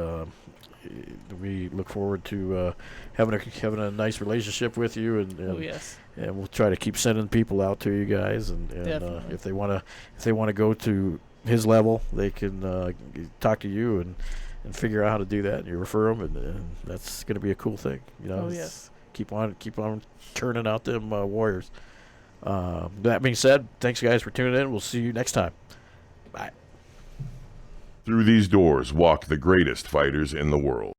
we look forward to having a nice relationship with you. And Oh, yes. and we'll try to keep sending people out to you guys. And Definitely. if they want to go to his level, they can talk to you and figure out how to do that, and you refer them, and that's going to be a cool thing. Oh, yes. Keep on turning out them warriors. That being said, thanks guys for tuning in. We'll see you next time. Bye. Through these doors walk the greatest fighters in the world.